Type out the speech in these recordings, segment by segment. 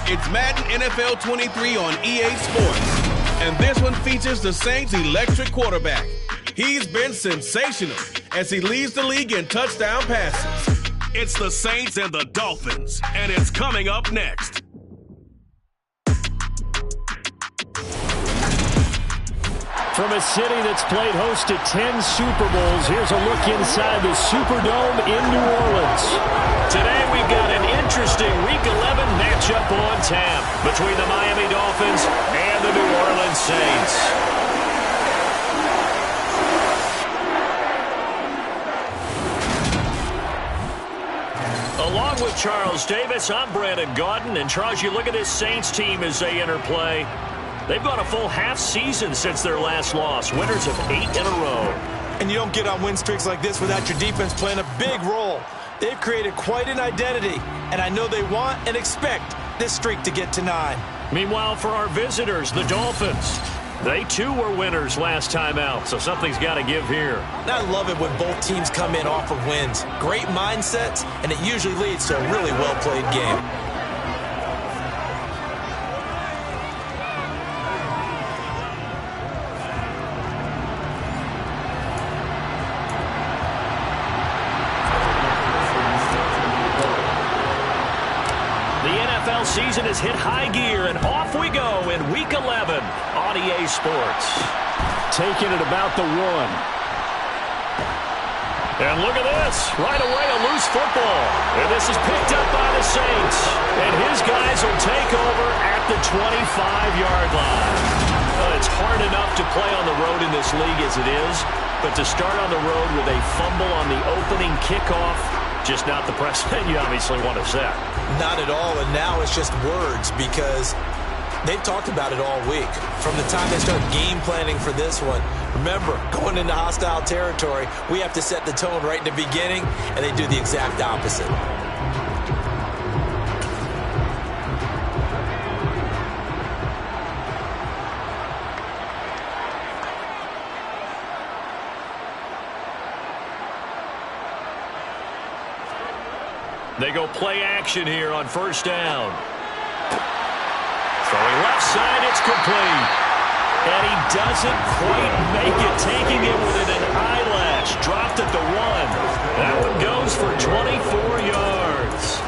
It's Madden NFL 23 on EA Sports. And this one features the Saints' electric quarterback. He's been sensational as he leads the league in touchdown passes. It's the Saints and the Dolphins, and it's coming up next. From a city that's played host to 10 Super Bowls, here's a look inside the Superdome in New Orleans. Today we've got an interesting Week 11 matchup on tap between the Miami Dolphins and the New Orleans Saints. Along with Charles Davis, I'm Brandon Gaudin. And Charles, you look at this Saints team as they enter play. They've gone a full half season since their last loss. Winners of 8 in a row. And you don't get on win streaks like this without your defense playing a big role. They've created quite an identity, and I know they want and expect this streak to get to 9. Meanwhile, for our visitors, the Dolphins, they too were winners last time out, so something's got to give here. I love it when both teams come in off of wins. Great mindsets, and it usually leads to a really well-played game. Season has hit high gear, and off we go in Week 11 on EA Sports. Taking it about the 1. And look at this. Right away, a loose football. And this is picked up by the Saints. And his guys will take over at the 25-yard line. It's hard enough to play on the road in this league as it is, but to start on the road with a fumble on the opening kickoff, just not the precedent you obviously want to set. Not at all, and now it's just words because they've talked about it all week. From the time they start game planning for this one, remember, going into hostile territory, we have to set the tone right in the beginning, and they do the exact opposite. They go play action here on first down. Throwing left side, it's complete. And he doesn't quite make it, taking it with an eyelash. Dropped at the 1. That one goes for 24 yards.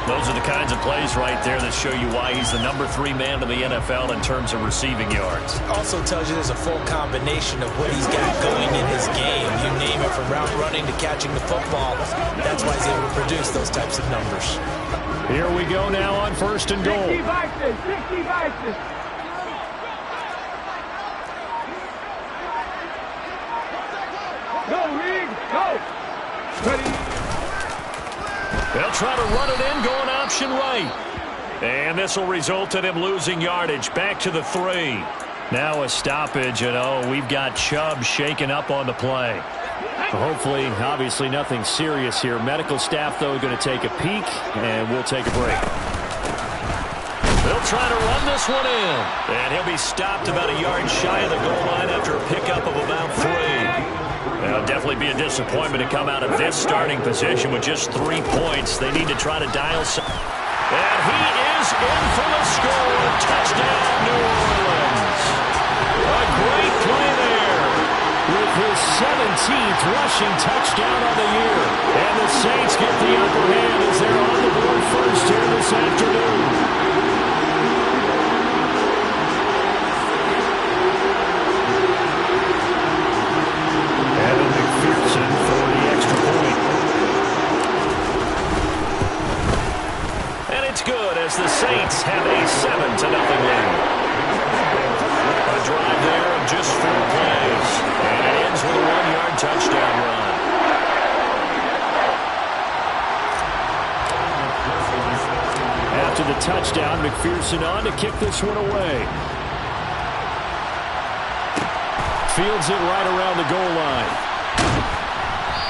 Those are the kinds of plays right there that show you why he's the number 3 man in the NFL in terms of receiving yards. Also tells you there's a full combination of what he's got going in his game. You name it, from route running to catching the football. That's why he's able to produce those types of numbers. Here we go now on first and goal. 60 Vikings. Go, Reed, go. Ready. They'll try to run it in, going option right. And this will result in him losing yardage. Back to the 3. Now a stoppage, and we've got Chubb shaken up on the play. Hopefully, obviously nothing serious here. Medical staff, though, going to take a peek, and we'll take a break. They'll try to run this one in. And he'll be stopped about a yard shy of the goal line after a pickup of about 3. It'll definitely be a disappointment to come out of this starting position with just 3 points. They need to try to dial some. And he is in for the score. Touchdown, New Orleans. A great play there with his 17th rushing touchdown of the year. And the Saints get the upper hand as they're on the board first here this afternoon. For the extra point. And it's good as the Saints have a 7-0 lead. A drive there of just 4 plays. And it ends with a 1-yard touchdown run. After the touchdown, McPherson on to kick this one away. Fields it right around the goal line.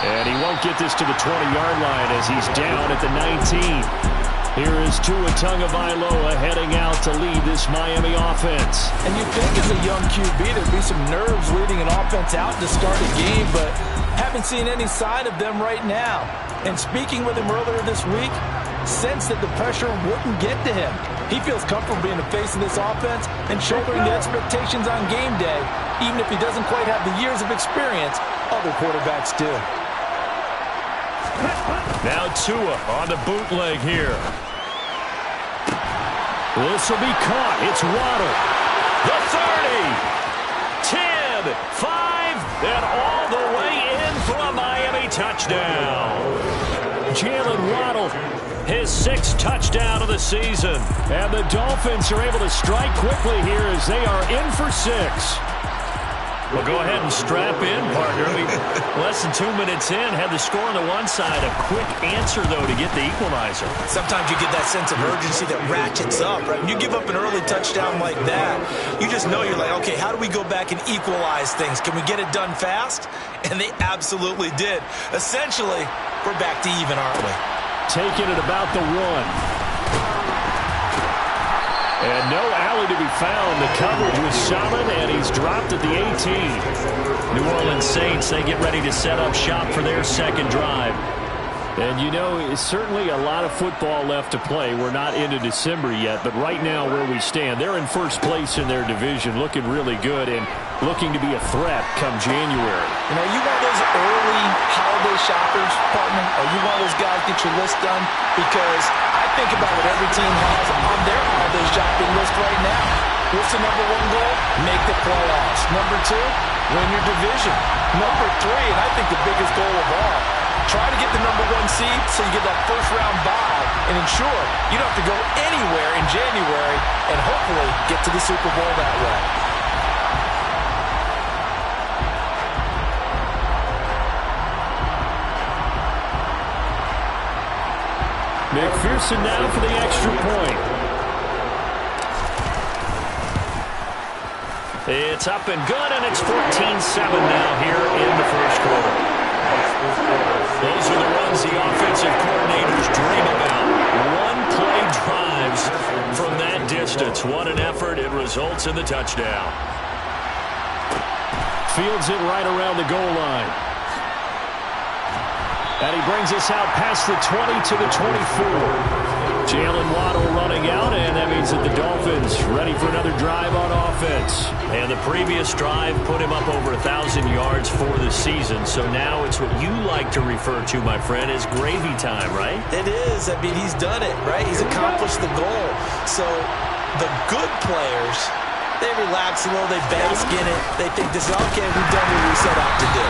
And he won't get this to the 20-yard line as he's down at the 19. Here is Tua Tagovailoa heading out to lead this Miami offense. And you'd think as a young QB there'd be some nerves leading an offense out to start a game, but haven't seen any sign of them right now. And speaking with him earlier this week, sensed that the pressure wouldn't get to him. He feels comfortable being the face of this offense and shouldering the expectations on game day, even if he doesn't quite have the years of experience other quarterbacks do. Now Tua on the bootleg here. This will be caught. It's Waddle. The 30, 10, 5, and all the way in for a Miami touchdown. Jalen Waddle, his 6th touchdown of the season. And the Dolphins are able to strike quickly here as they are in for 6. Well, go ahead and strap in, partner. Less than 2 minutes in, had the score on the one side. A quick answer, though, to get the equalizer. Sometimes you get that sense of urgency that ratchets up, right? When you give up an early touchdown like that, you just know you're like, okay, how do we go back and equalize things? Can we get it done fast? And they absolutely did. Essentially, we're back to even, aren't we? Taking it about the 1. And no alley to be found. The coverage was solid, and he's dropped at the 18. New Orleans Saints, they get ready to set up shop for their second drive. And, you know, it's certainly a lot of football left to play. We're not into December yet, but right now where we stand, they're in first place in their division, looking really good and looking to be a threat come January. You know, are you one of those early holiday shoppers, partner? Are you one of those guys get your list done? Because I think about what every team has on their holiday shopping list right now. What's the number 1 goal? Make the playoffs. Number 2, win your division. Number 3, and I think the biggest goal of all, try to get the number 1 seed so you get that first-round bye and ensure you don't have to go anywhere in January and hopefully get to the Super Bowl that way. McPherson now for the extra point. It's up and good, and it's 14-7 now here in the first quarter. Those are the runs the offensive coordinators dream about. One-play drives from that distance. What an effort. It results in the touchdown. Fields it right around the goal line. And he brings us out past the 20 to the 24. Jalen Waddle running out, and that means that the Dolphins ready for another drive on offense. And the previous drive put him up over 1,000 yards for the season. So now it's what you like to refer to, my friend, as gravy time, right? It is. I mean, he's done it, right? He's accomplished the goal. So the good players, they relax a little, they bask in it. They think this is okay, we've done what we set out to do.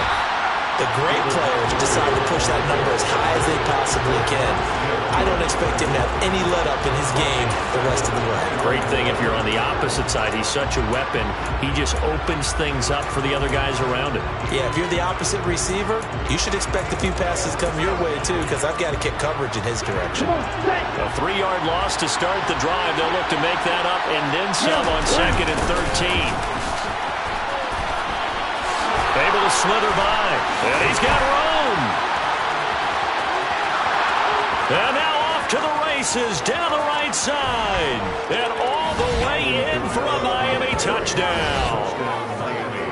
The great players decide to push that number as high as they possibly can. I don't expect him to have any let-up in his game the rest of the way. Great thing if you're on the opposite side. He's such a weapon. He just opens things up for the other guys around him. Yeah, if you're the opposite receiver, you should expect a few passes come your way, too, because I've got to kick coverage in his direction. A 3-yard loss to start the drive. They'll look to make that up and then some on 2nd and 13. Able to slither by. And he's got room. And now off to the races down the right side. And all the way in for a Miami touchdown.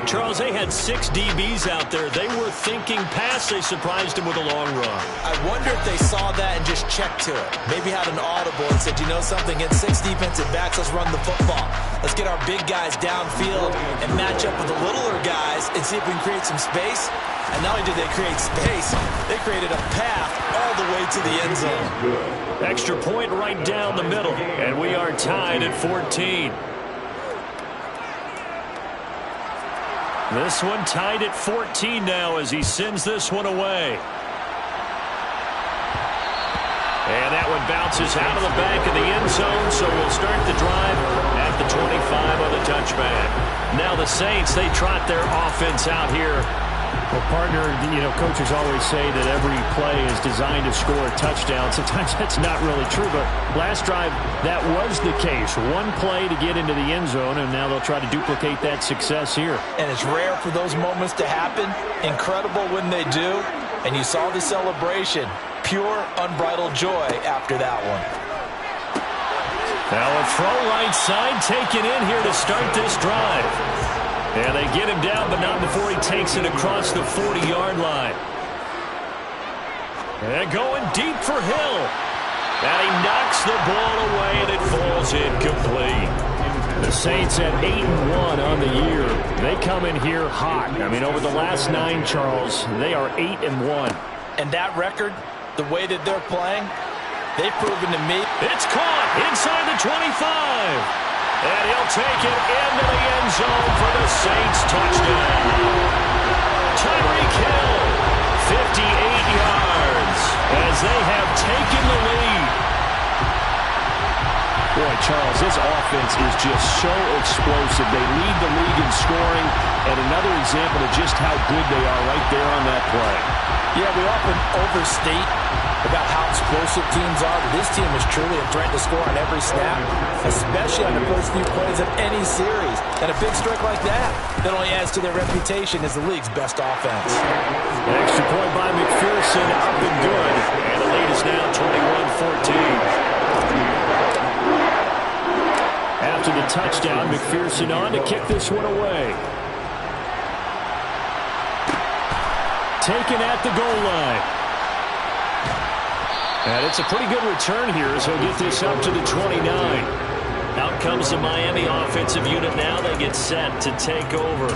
Charles, they had 6 DBs out there. They were thinking pass. They surprised him with a long run. I wonder if they saw that and just checked to it. Maybe had an audible and said, you know something, against 6 defensive backs, let's run the football. Let's get our big guys downfield and match up with the littler guys and see if we can create some space. And not only did they create space, they created a path all the way to the end zone. Extra point right down the middle. And we are tied at 14. This one tied at 14 now as he sends this one away. And that one bounces out of the back of the end zone, so we'll start the drive at the 25 on the touchback. Now the Saints, they trot their offense out here. Well, partner, you know, coaches always say that every play is designed to score a touchdown. Sometimes that's not really true, but last drive, that was the case. One play to get into the end zone, and now they'll try to duplicate that success here. And it's rare for those moments to happen. Incredible when they do. And you saw the celebration. Pure, unbridled joy after that one. Now a throw right side taken in here to start this drive. And they get him down, but not before he takes it across the 40-yard line. And going deep for Hill. And he knocks the ball away, and it falls incomplete. The Saints at 8-1 on the year. They come in here hot. I mean, over the last 9, Charles, they are 8-1. And that record, the way that they're playing, they've proven to me. It's caught inside the 25. And he'll take it into the end zone for the Saints touchdown. Tyreek Hill, 58 yards, as they have taken the lead. Boy, Charles, this offense is just so explosive. They lead the league in scoring, and another example of just how good they are right there on that play. Yeah, we often overstate about how explosive teams are, but this team is truly a threat to score on every snap, especially on the first few plays of any series. And a big strike like that only adds to their reputation as the league's best offense. An extra point by McPherson, up and good, and the lead is now 21-14. After the touchdown, McPherson on to kick this one away. Taken at the goal line. And it's a pretty good return here, so he'll get this up to the 29. Out comes the Miami offensive unit now. They get set to take over.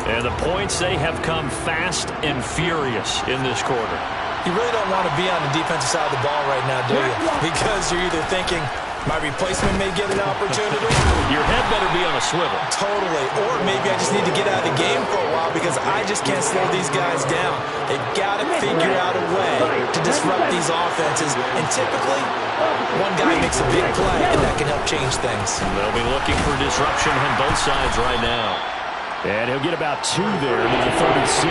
And the points, they have come fast and furious in this quarter. You really don't want to be on the defensive side of the ball right now, do you? Because you're either thinking, my replacement may get an opportunity. Your head better be on a swivel. Totally. Or maybe I just need to get out of the game for a while because I just can't slow these guys down. They've got to figure out a way to disrupt these offenses. And typically, one guy makes a big play, and that can help change things. They'll be looking for disruption on both sides right now. And he'll get about 2 there to the 36.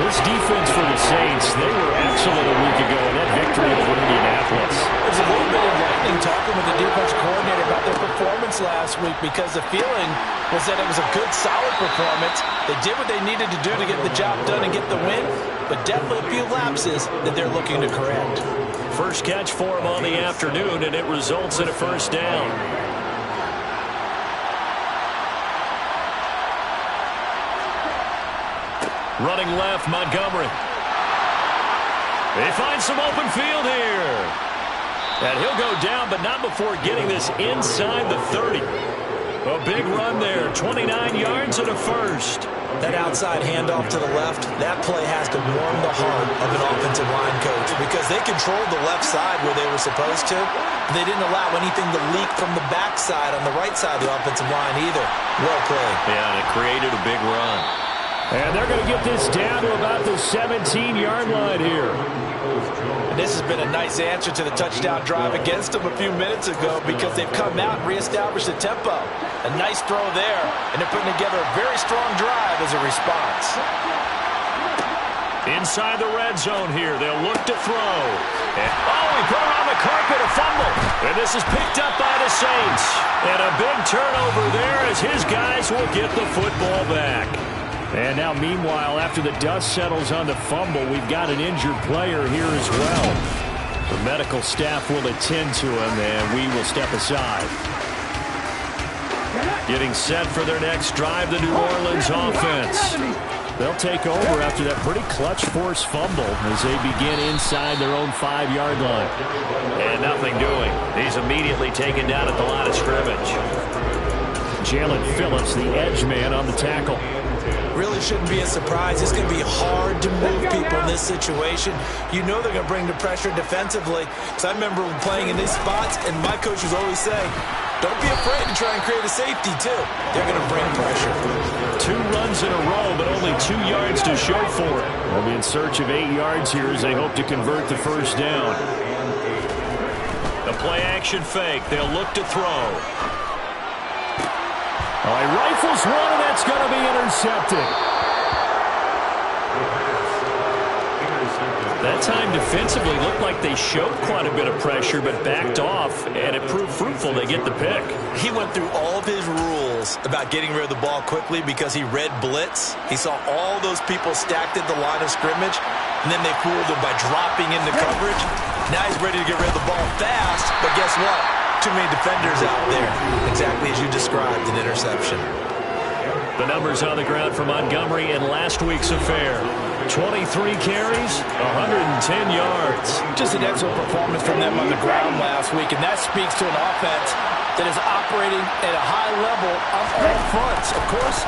This defense for the Saints, they were excellent a week ago in that victory over Indianapolis. There's a little bit of lightning talking with the defense coordinator about their performance last week because the feeling was that it was a good, solid performance. They did what they needed to do to get the job done and get the win, but definitely a few lapses that they're looking to correct. First catch for him on the afternoon, and it results in a first down. Running left, Montgomery. They find some open field here. And he'll go down, but not before getting this inside the 30. A big run there, 29 yards and a first. That outside handoff to the left, that play has to warm the heart of an offensive line coach because they controlled the left side where they were supposed to. They didn't allow anything to leak from the backside on the right side of the offensive line either. Well played. Yeah, and it created a big run. And they're going to get this down to about the 17-yard line here. And this has been a nice answer to the touchdown drive against them a few minutes ago because they've come out and reestablished the tempo. A nice throw there, and they're putting together a very strong drive as a response. Inside the red zone here, they'll look to throw. And, he put it on the carpet, a fumble. And this is picked up by the Saints. And a big turnover there as his guys will get the football back. And now, meanwhile, after the dust settles on the fumble, we've got an injured player here as well. The medical staff will attend to him, and we will step aside. Getting set for their next drive, the New Orleans offense. They'll take over after that pretty clutch force fumble as they begin inside their own 5-yard line. And nothing doing. He's immediately taken down at the line of scrimmage. Jalen Phillips, the edge man, on the tackle. Really shouldn't be a surprise. It's going to be hard to move people in this situation. You know they're going to bring the pressure defensively. Because I remember playing in these spots, and my coach was always saying, don't be afraid to try and create a safety, too. They're going to bring pressure. 2 runs in a row, but only 2 yards to show for it. They'll be in search of 8 yards here as they hope to convert the first down. The play-action fake. They'll look to throw. He rifles one, and that's going to be intercepted. That time defensively looked like they showed quite a bit of pressure, but backed off, and it proved fruitful. They get the pick. He went through all of his rules about getting rid of the ball quickly because he read blitz. He saw all those people stacked at the line of scrimmage, and then they fooled him by dropping into coverage. Now he's ready to get rid of the ball fast, but guess what? Too many defenders out there. Exactly as you described, an interception. The numbers on the ground for Montgomery in last week's affair. 23 carries, 110 yards. Just an excellent performance from them on the ground last week, and that speaks to an offense that is operating at a high level on all fronts. Of course,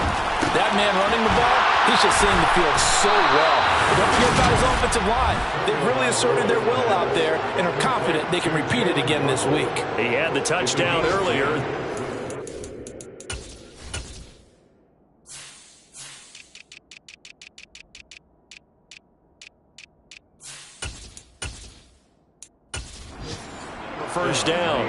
that man running the ball, he's just seeing the field so well. But don't forget about his offensive line. They've really asserted their will out there and are confident they can repeat it again this week. He had the touchdown earlier. First down.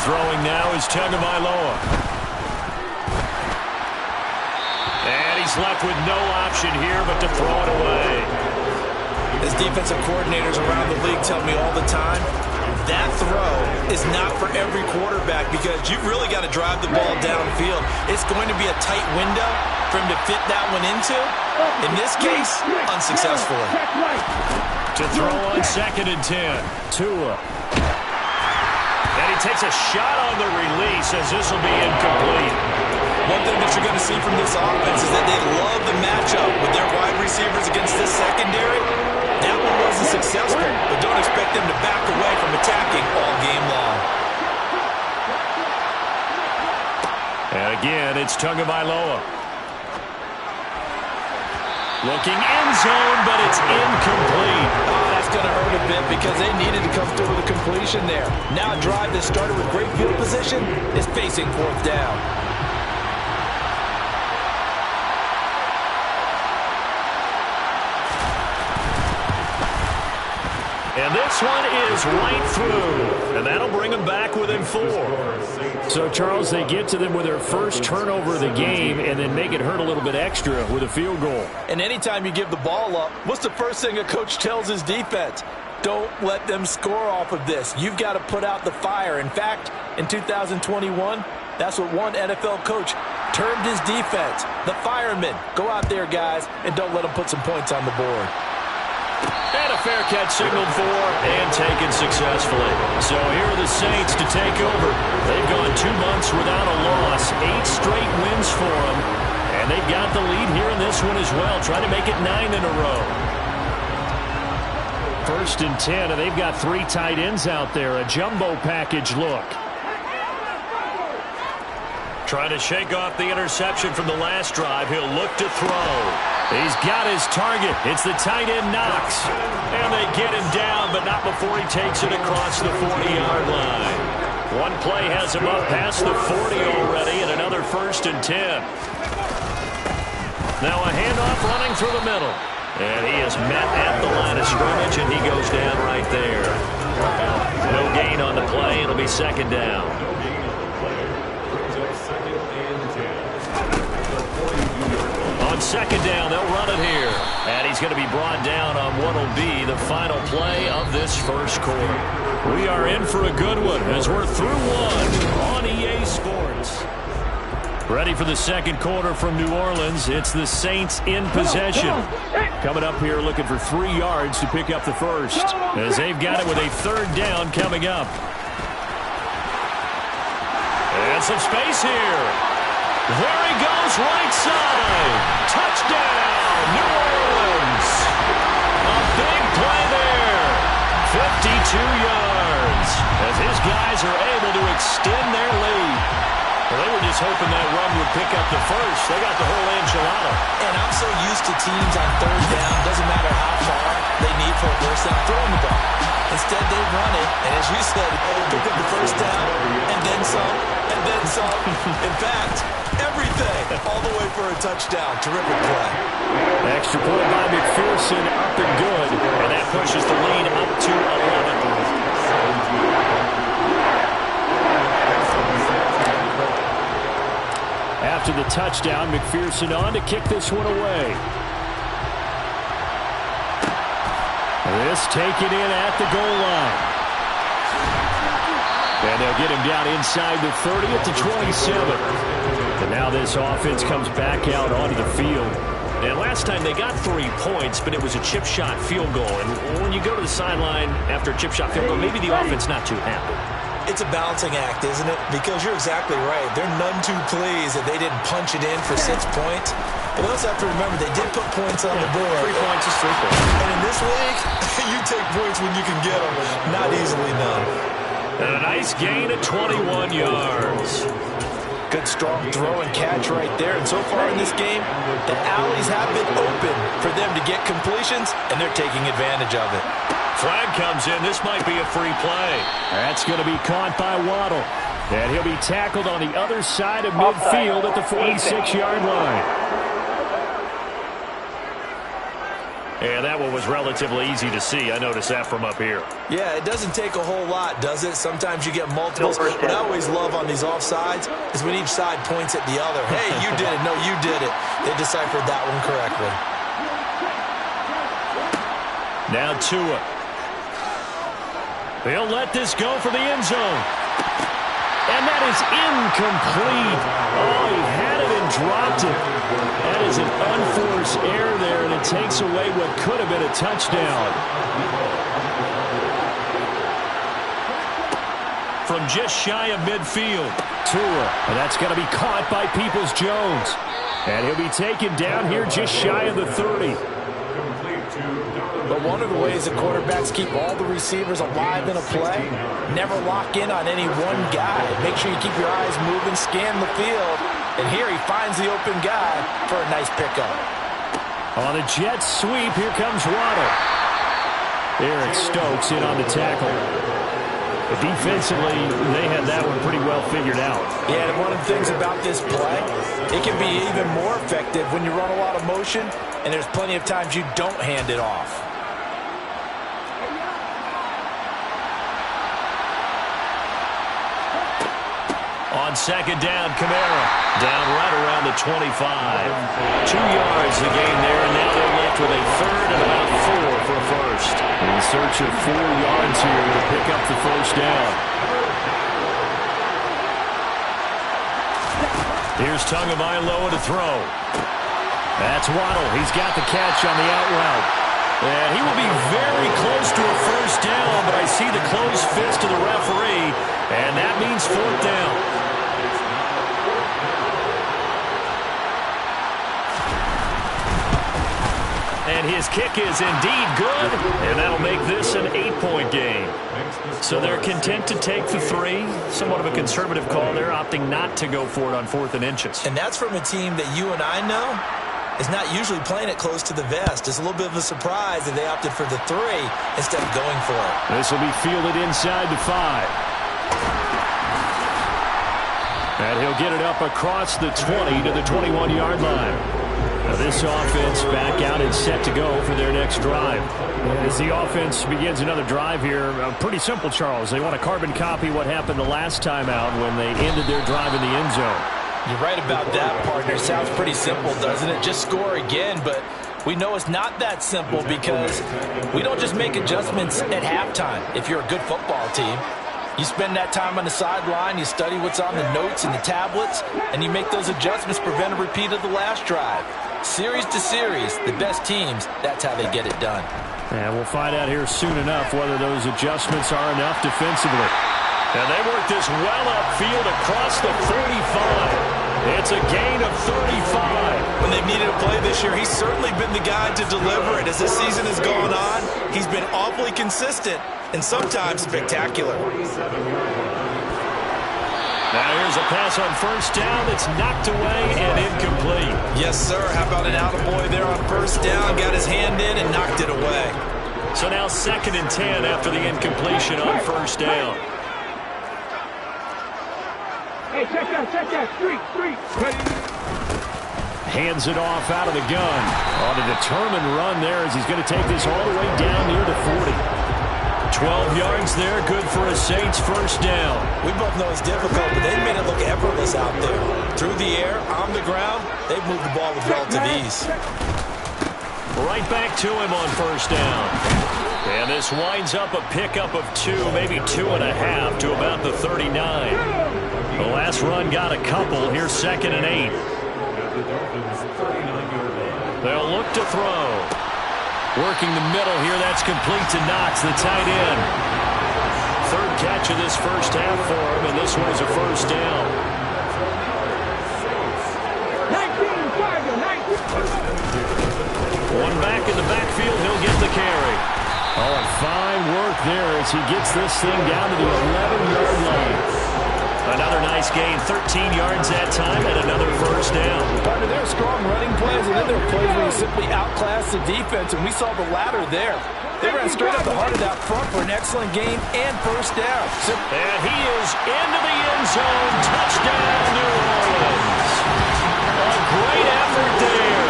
Throwing now is Tagovailoa. And he's left with no option here but to throw it away. As defensive coordinators around the league tell me all the time, that throw is not for every quarterback because you've really got to drive the ball downfield. It's going to be a tight window for him to fit that one into. In this case, unsuccessfully. To throw on 2nd and 10. Tua. And he takes a shot on the release as this will be incomplete. One thing that you're going to see from this offense is that they love the matchup with their wide receivers against this secondary. That one wasn't successful, but don't expect them to back away from attacking all game long. And again, it's Tagovailoa. Looking end zone, but it's incomplete. Oh, that's going to hurt a bit because they needed to come through with a completion there. Now a drive that started with great field position is facing 4th down. And this one is right through. And that'll bring them back within 4. So, Charles, they get to them with their first turnover of the game and then make it hurt a little bit extra with a field goal. And anytime you give the ball up, what's the first thing a coach tells his defense? Don't let them score off of this. You've got to put out the fire. In fact, in 2021, that's what one NFL coach termed his defense. The firemen. Go out there, guys, and don't let them put some points on the board. And a fair catch signaled for and taken successfully. So here are the Saints to take over. They've gone 2 months without a loss. 8 straight wins for them. And they've got the lead here in this one as well, trying to make it 9 in a row. 1st and 10, and they've got 3 tight ends out there. A jumbo package look. Trying to shake off the interception from the last drive. He'll look to throw. He's got his target. It's the tight end Knox. And they get him down, but not before he takes it across the 40-yard line. One play has him up past the 40 already, and another 1st and 10. Now a handoff running through the middle. And he is met at the line of scrimmage, and he goes down right there. No gain on the play. It'll be 2nd down. On 2nd down, they'll run it here. And he's going to be brought down on what will be the final play of this first quarter. We are in for a good one as we're through one on EA Sports. Ready for the second quarter from New Orleans. It's the Saints in possession. Coming up here looking for 3 yards to pick up the first. As they've got it with a 3rd down coming up. And some space here. There he goes, right side. Touchdown, New Orleans. A big play there. 52 yards. As his guys are able to extend their lead. Well, they were just hoping that run would pick up the first. They got the whole enchilada. And I'm so used to teams on 3rd down, doesn't matter how far they need for a first down, throwing the ball. Instead, they run it, and as you said, pick up the first down, and then some, and then some. In fact, everything, all the way for a touchdown. Terrific play. Extra point by McPherson, up and good, and that pushes the lead up to 11. After the touchdown, McPherson on to kick this one away. This taken in at the goal line. And they'll get him down inside the 30 at the 27. And now this offense comes back out onto the field. And last time they got 3 points, but it was a chip shot field goal. And when you go to the sideline after a chip shot field goal, maybe the offense not too happy. It's a balancing act, isn't it? Because you're exactly right. They're none too pleased that they didn't punch it in for 6 points. But they also have to remember they did put points on the board. 3 points is 3 points. And in this league, you take points when you can get them. Not easily done. And a nice gain of 21 yards. Good strong throw and catch right there. And so far in this game, the alleys have been open for them to get completions, and they're taking advantage of it. Flag comes in. This might be a free play. That's going to be caught by Waddle. And he'll be tackled on the other side of midfield at the 46-yard line. And that one was relatively easy to see. I noticed that from up here. Yeah, it doesn't take a whole lot, does it? Sometimes you get multiples. What I always love on these offsides is when each side points at the other. Hey, you did it. No, you did it. They deciphered that one correctly. Now Tua. He'll let this go for the end zone. And that is incomplete. Oh, he had it and dropped it. That is an unforced error there, and it takes away what could have been a touchdown. From just shy of midfield. Tua, and that's going to be caught by Peoples-Jones. And he'll be taken down here just shy of the 30. But one of the ways that quarterbacks keep all the receivers alive in a play, never lock in on any one guy. Make sure you keep your eyes moving, scan the field. And here he finds the open guy for a nice pickup. On a jet sweep, here comes Waddle. Eric Stokes in on the tackle. But defensively, they had that one pretty well figured out. Yeah, and one of the things about this play, it can be even more effective when you run a lot of motion, and there's plenty of times you don't hand it off. On second down, Kamara. Down right around the 25. 2 yards the gain there, and now they're left with a third and about 4 for a first. In search of 4 yards here to pick up the first down. Here's Tagovailoa to throw. That's Waddle. He's got the catch on the out route. And he will be very close to a first down, but I see the closed fist of the referee, and that means 4th down. And his kick is indeed good, and that'll make this an 8-point game. So they're content to take the 3. Somewhat of a conservative call there, opting not to go for it on 4th and inches. And that's from a team that you and I know is not usually playing it close to the vest. It's a little bit of a surprise that they opted for the 3 instead of going for it. This will be fielded inside the 5. And he'll get it up across the 20 to the 21-yard line. Now this offense back out and set to go for their next drive. As the offense begins another drive here, pretty simple, Charles. They want to carbon copy what happened the last time out when they ended their drive in the end zone. You're right about that, partner. Sounds pretty simple, doesn't it? Just score again, but we know it's not that simple because we don't just make adjustments at halftime if you're a good football team. You spend that time on the sideline, you study what's on the notes and the tablets, and you make those adjustments, prevent a repeat of the last drive. Series to series, the best teams, that's how they get it done. And we'll find out here soon enough whether those adjustments are enough defensively. And they work this well upfield across the 35. It's a gain of 35. When they've needed a play this year, he's certainly been the guy to deliver it. As this season has gone on, he's been awfully consistent and sometimes spectacular. Now here's a pass on first down that's knocked away and incomplete. Yes, sir. How about an attaboy there on first down? Got his hand in and knocked it away. So now 2nd and 10 after the incompletion on first down. Hey, check that. Street. Hands it off out of the gun. On a determined run there as he's going to take this all the way down near the 40. 12 yards there, good for a Saints first down. We both know it's difficult, but they've made it look effortless out there. Through the air, on the ground, they've moved the ball with relative ease. Right back to him on first down. And this winds up a pickup of 2, maybe 2.5 to about the 39. The last run got a couple. Here's 2nd and 8. They'll Back to throw. Working the middle here. That's complete to Knox, the tight end. Third catch of this first half for him, and this one is a first down. 19. One back in the backfield. He'll get the carry. Oh, and fine work there as he gets this thing down to the 11-yard line. Another nice gain, 13 yards that time, and another first down. Partner, there are strong running plays, and then there are plays where you simply outclass the defense, and we saw the latter there. They ran straight up the heart of that front for an excellent gain and first down. And he is into the end zone. Touchdown, New Orleans. A great effort there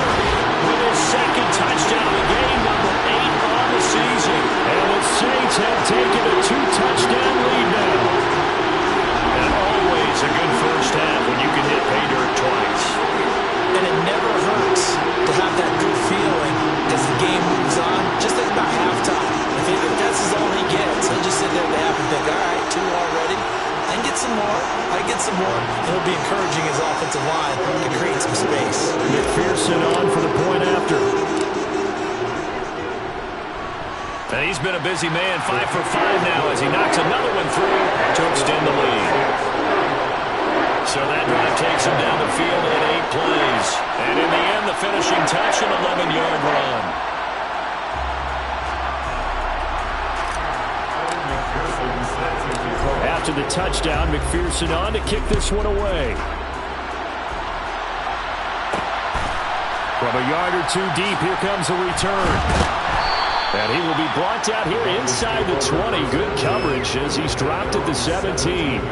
with his second touchdown of the game, number 8 on the season. And the Saints have taken a 2-touchdown lead now. And always a good first half when you can hit pay dirt twice. And it never hurts to have that good feeling as the game moves on. Just think about halftime. If that's all he gets, he'll just sit there at the half and think, all right, 2 already. I can get some more. I can get some more. It'll be encouraging his offensive line to create some space. McPherson on for the point after. And he's been a busy man, 5 for 5 now as he knocks another one through to extend the lead. So that drive takes him down the field in 8 plays. And in the end, the finishing touch, an 11-yard run. After the touchdown, McPherson on to kick this one away. From a yard or 2 deep, here comes a return. And he will be brought down here inside the 20. Good coverage as he's dropped at the 17.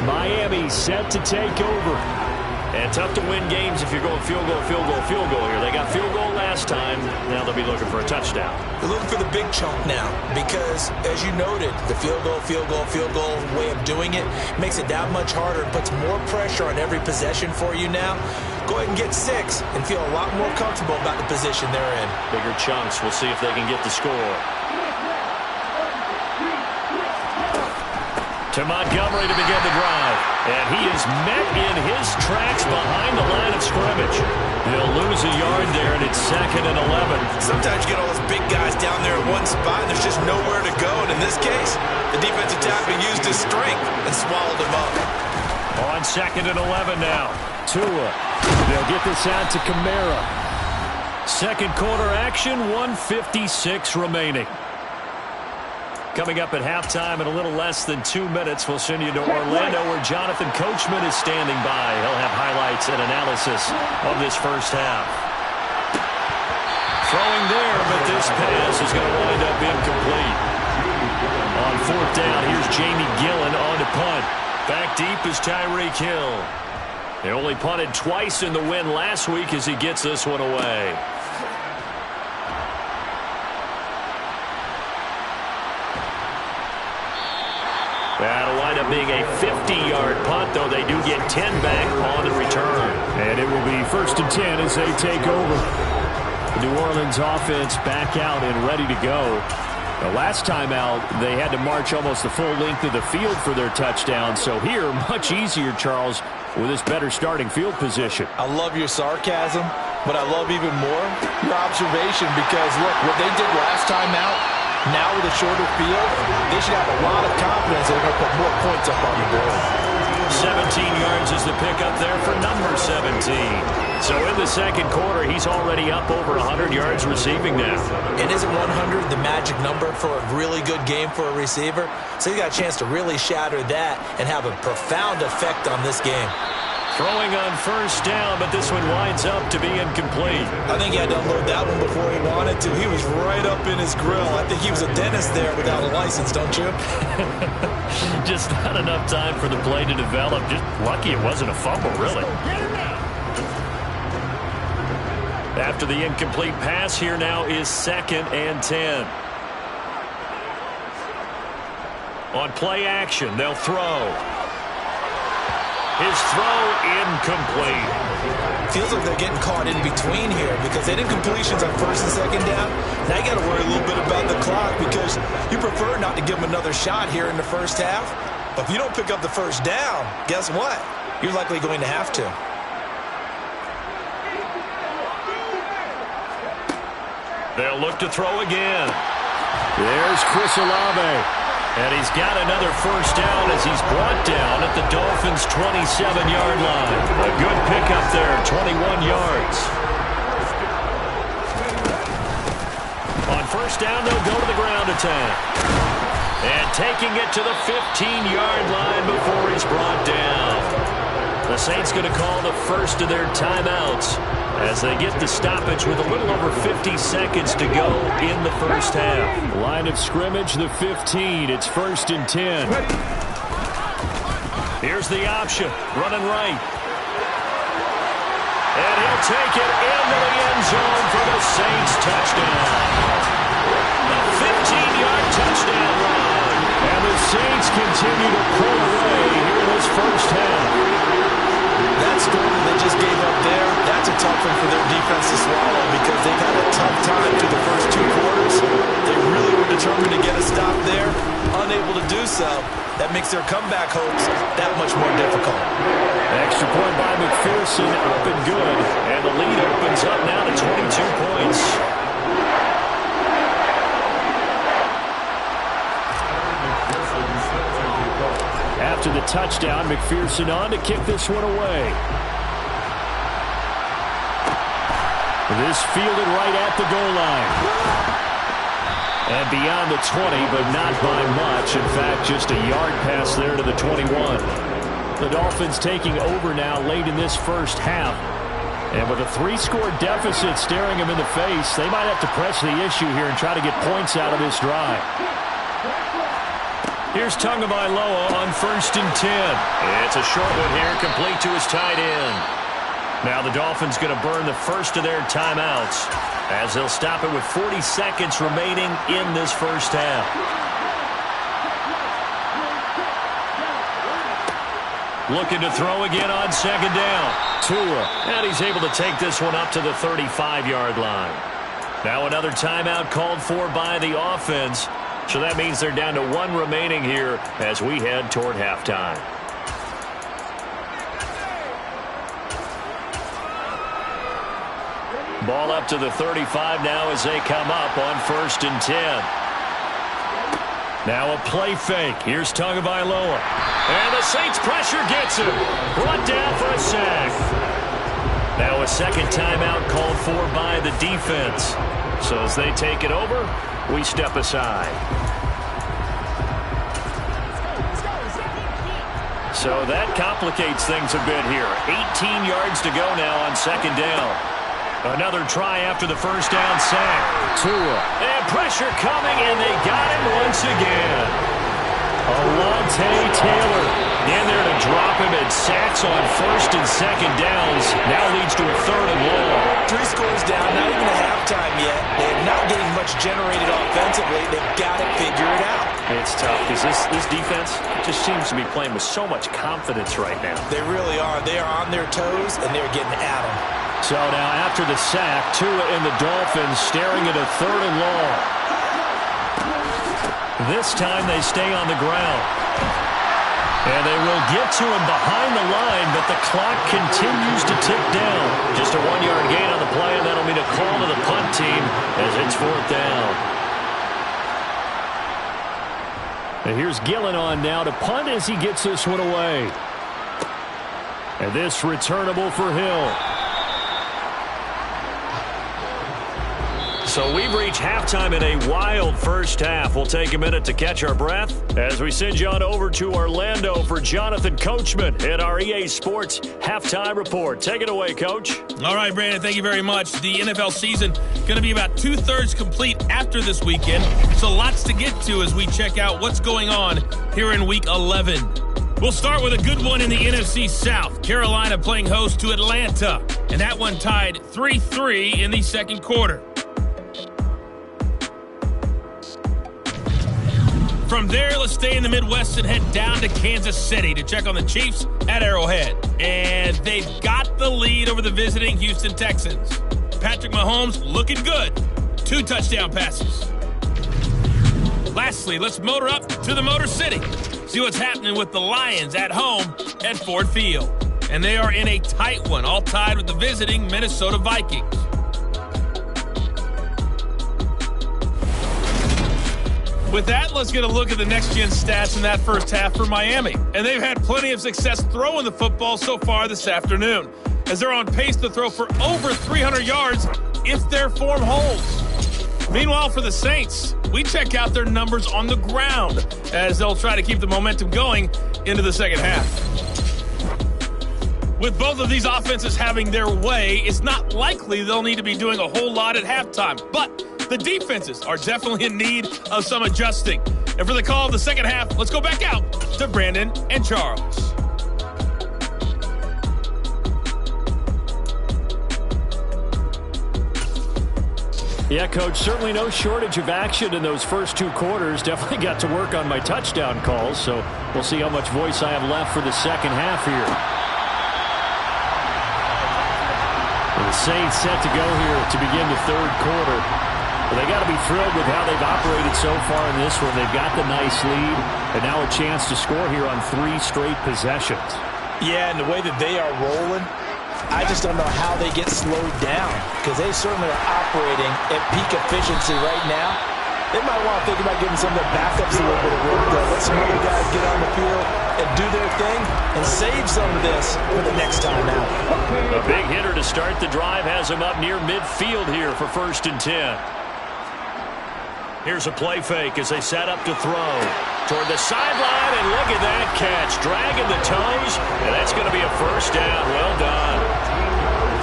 Miami set to take over. And tough to win games if you're going field goal, field goal, field goal here. They got field goal last time. Now they'll be looking for a touchdown. They're looking for the big chunk now because, as you noted, the field goal way of doing it makes it that much harder and puts more pressure on every possession for you now. Go ahead and get 6 and feel a lot more comfortable about the position they're in. Bigger chunks. We'll see if they can get the score. To Montgomery to begin the drive. And he is met in his tracks behind the line of scrimmage. He'll lose a yard there, and it's 2nd and 11. Sometimes you get all those big guys down there in one spot, and there's just nowhere to go. And in this case, the defensive tackle used his strength and swallowed him up. On 2nd and 11 now. Tua. They'll get this out to Kamara. Second quarter action, 1:56 remaining. Coming up at halftime in a little less than 2 minutes, we'll send you to Orlando where Jonathan Coachman is standing by. He'll have highlights and analysis of this first half. Throwing there, but this pass is going to wind up incomplete. On 4th down, here's Jamie Gillen on to punt. Back deep is Tyreek Hill. He only punted twice in the win last week as he gets this one away. That'll wind up being a 50-yard punt, though they do get 10 back on the return. And it will be 1st and 10 as they take over. The New Orleans offense back out and ready to go. The last time out, they had to march almost the full length of the field for their touchdown. So here, much easier, Charles, with this better starting field position. I love your sarcasm, but I love even more your observation because, look, what they did last time out, now with a shorter field, they should have a lot of confidence they're going to put more points up on the board. 17 yards is the pickup there for number 17. So in the second quarter, he's already up over 100 yards receiving now. And isn't 100 the magic number for a really good game for a receiver? So he's got a chance to really shatter that and have a profound effect on this game. Throwing on 1st down, but this one winds up to be incomplete. I think he had to unload that one before he wanted to. He was right up in his grill. I think he was a dentist there without a license, don't you? Just not enough time for the play to develop. Just lucky it wasn't a fumble, really. After the incomplete pass, here now is 2nd and 10. On play action, they'll throw. His throw incomplete. Feels like they're getting caught in between here because they did completions on 1st and 2nd down. Now you got to worry a little bit about the clock because you prefer not to give them another shot here in the first half. But if you don't pick up the 1st down, guess what? You're likely going to have to. They'll look to throw again. There's Chris Olave. And he's got another first down as he's brought down at the Dolphins' 27-yard line. A good pickup there, 21 yards. On first down, they'll go to the ground attack. And taking it to the 15-yard line before he's brought down. The Saints going to call the first of their timeouts as they get the stoppage with a little over 50 seconds to go in the first half. Line of scrimmage, the 15. It's 1st and 10. Here's the option, running right. And he'll take it into the end zone for the Saints touchdown. A 15-yard touchdown run. And the Saints continue to pull away here in this first half. That score that they just gave up there, that's a tough one for their defense to swallow because they've had a tough time through the first 2 quarters. They really were determined to get a stop there, unable to do so. That makes their comeback hopes that much more difficult. Extra point by McPherson, up and good. And the lead opens up now to 22 points. After the touchdown, McPherson on to kick this one away. This fielded right at the goal line. And beyond the 20, but not by much. In fact, just a yard pass there to the 21. The Dolphins taking over now late in this first half. And with a 3-score deficit staring them in the face, they might have to press the issue here and try to get points out of this drive. Here's Tagovailoa on 1st and 10. It's a short one here, complete to his tight end. Now the Dolphins going to burn the first of their timeouts as they'll stop it with 40 seconds remaining in this first half. Looking to throw again on 2nd down. Tua. And he's able to take this one up to the 35-yard line. Now another timeout called for by the offense. So that means they're down to 1 remaining here as we head toward halftime. Ball up to the 35 now as they come up on 1st and 10. Now a play fake. Here's Tagovailoa. And the Saints pressure gets him. Brought down for a sack. Now a second timeout called for by the defense. So as they take it over, we step aside. So that complicates things a bit here. 18 yards to go now on 2nd down. Another try after the first down sack. Tua. And pressure coming, and they got him once again. Alontae Taylor in there to drop him, and sacks on 1st and 2nd downs. Now leads to a 3rd and long. 3 scores down, not even at halftime yet. They're not getting much generated offensively. They've got to figure it out. It's tough because this defense just seems to be playing with so much confidence right now. They really are. They are on their toes, and they're getting at them. So now after the sack, Tua and the Dolphins staring at a 3rd and long. This time they stay on the ground. And they will get to him behind the line, but the clock continues to tick down. Just a 1-yard gain on the play, and that'll mean a call to the punt team as it's 4th down. And here's Gillen on now to punt as he gets this one away. And this returnable for Hill. So we've reached halftime in a wild first half. We'll take a minute to catch our breath as we send you on over to Orlando for Jonathan Coachman at our EA Sports Halftime Report. Take it away, Coach. All right, Brandon, thank you very much. The NFL season going to be about 2/3 complete after this weekend, so lots to get to as we check out what's going on here in Week 11. We'll start with a good one in the NFC South. Carolina playing host to Atlanta, and that one tied 3-3 in the second quarter. From there, let's stay in the Midwest and head down to Kansas City to check on the Chiefs at Arrowhead. And they've got the lead over the visiting Houston Texans. Patrick Mahomes looking good. 2 touchdown passes. Lastly, let's motor up to the Motor City. See what's happening with the Lions at home at Ford Field. And they are in a tight one, all tied with the visiting Minnesota Vikings. With that, let's get a look at the next-gen stats in that first half for Miami. And they've had plenty of success throwing the football so far this afternoon, as they're on pace to throw for over 300 yards if their form holds. Meanwhile, for the Saints, we check out their numbers on the ground as they'll try to keep the momentum going into the second half. With both of these offenses having their way, it's not likely they'll need to be doing a whole lot at halftime. But the defenses are definitely in need of some adjusting. And for the call of the second half, let's go back out to Brandon and Charles. Yeah, Coach, certainly no shortage of action in those first 2 quarters. Definitely got to work on my touchdown calls, so we'll see how much voice I have left for the second half here. And the Saints set to go here to begin the third quarter. Well, they got to be thrilled with how they've operated so far in this one. They've got the nice lead, and now a chance to score here on 3 straight possessions. Yeah, and the way that they are rolling, I just don't know how they get slowed down, because they certainly are operating at peak efficiency right now. They might want to think about giving some of their backups a little bit of work, though. Let some other guys get on the field and do their thing and save some of this for the next time out. A big hitter to start the drive has him up near midfield here for 1st and 10. Here's a play fake as they set up to throw. Toward the sideline, and look at that catch. Dragging the toes, and that's going to be a first down. Well done.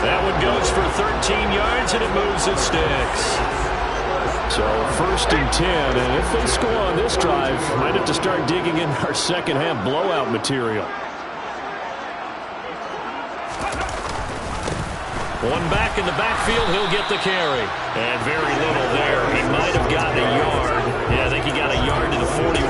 That one goes for 13 yards, and it moves and sticks. So 1st and 10, and if they score on this drive, might have to start digging in our second half blowout material. One back in the backfield, he'll get the carry. And very little there. He might have gotten a yard. Yeah, I think he got a yard to the 41.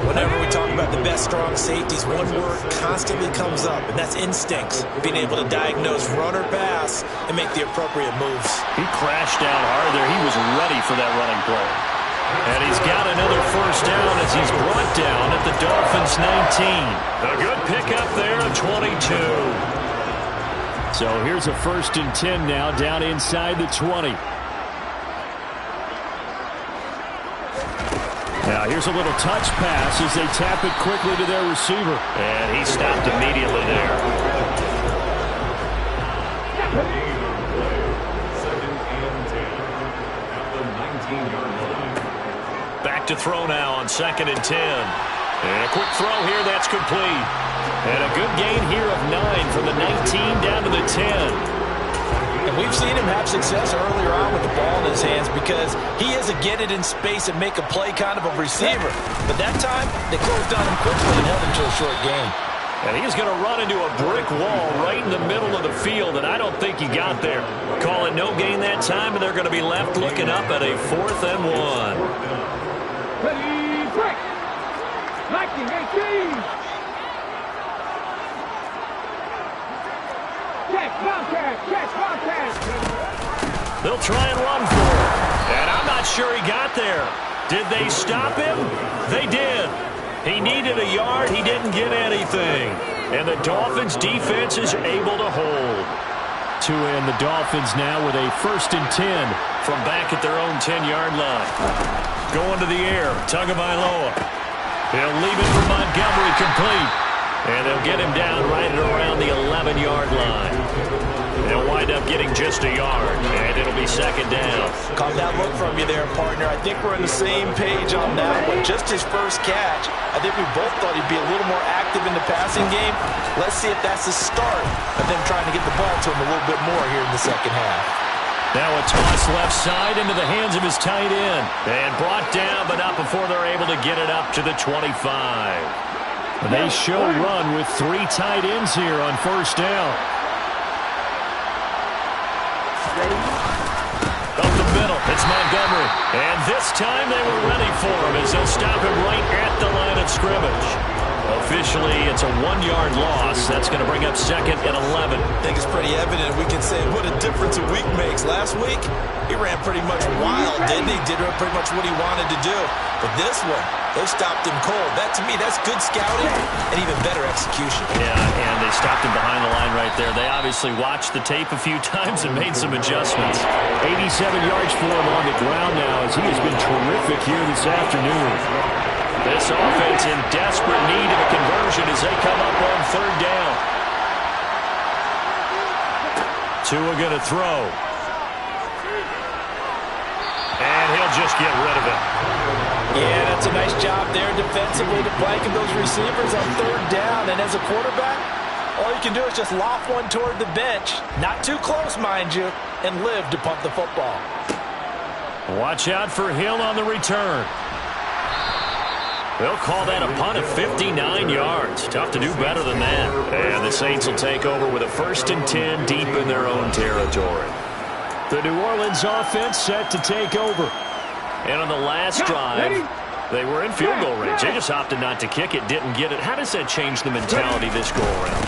Whenever we talk about the best strong safeties, one word constantly comes up, and that's instincts. Being able to diagnose run or pass and make the appropriate moves. He crashed out hard there. He was ready for that running play. And he's got another first down as he's brought down at the Dolphins' 19. A good pickup there at 22. So here's a 1st and 10 now, down inside the 20. Now here's a little touch pass as they tap it quickly to their receiver. And he stopped immediately there. Back to throw now on 2nd and 10. And a quick throw here, that's complete. And a good gain here of 9 from the 19 down to the 10. And we've seen him have success earlier on with the ball in his hands because he is a get it in space and make a play kind of a receiver. But that time, they closed on him quickly and held him to a short gain. And he's going to run into a brick wall right in the middle of the field, and I don't think he got there. Call it no gain that time, and they're going to be left looking up at a 4th and 1. Ready, break. 1918. They'll try and run for it. And I'm not sure he got there. Did they stop him? They did. He needed a yard. He didn't get anything. And the Dolphins defense is able to hold. To end the Dolphins now with a 1st and 10 from back at their own 10-yard line. Going to the air. Tagovailoa. He'll leave it for Montgomery complete. And they'll get him down right at around the 11-yard line. They'll wind up getting just a yard, and it'll be 2nd down. Caught that look from you there, partner. I think we're on the same page on that one. Just his first catch, I think we both thought he'd be a little more active in the passing game. Let's see if that's the start of them trying to get the ball to him a little bit more here in the second half. Now a toss left side into the hands of his tight end. And brought down, but not before they're able to get it up to the 25. They show run with 3 tight ends here on 1st down. Up the middle, it's Montgomery. And this time they were ready for him as they'll stop him right at the line of scrimmage. Officially, it's a 1-yard loss. That's going to bring up 2nd and 11. I think it's pretty evident. We can say what a difference a week makes. Last week, he ran pretty much wild, didn't he? Did pretty much what he wanted to do. But this one, They stopped him cold. That, to me, that's good scouting and even better execution. Yeah, and they stopped him behind the line right there. They obviously watched the tape a few times and made some adjustments. 87 yards for him on the ground now as he has been terrific here this afternoon. This offense in desperate need of a conversion as they come up on third down. Tua going to throw. And he'll just get rid of it. Yeah, that's a nice job there defensively to blanket those receivers on third down. And as a quarterback, all you can do is just loft one toward the bench. Not too close, mind you, and live to punt the football. Watch out for Hill on the return. They'll call that a punt of 59 yards. Tough to do better than that. And the Saints will take over with a 1st and 10 deep in their own territory. The New Orleans offense set to take over. And on the last drive, they were in field goal range. They just opted not to kick it, didn't get it. How does that change the mentality this go-around?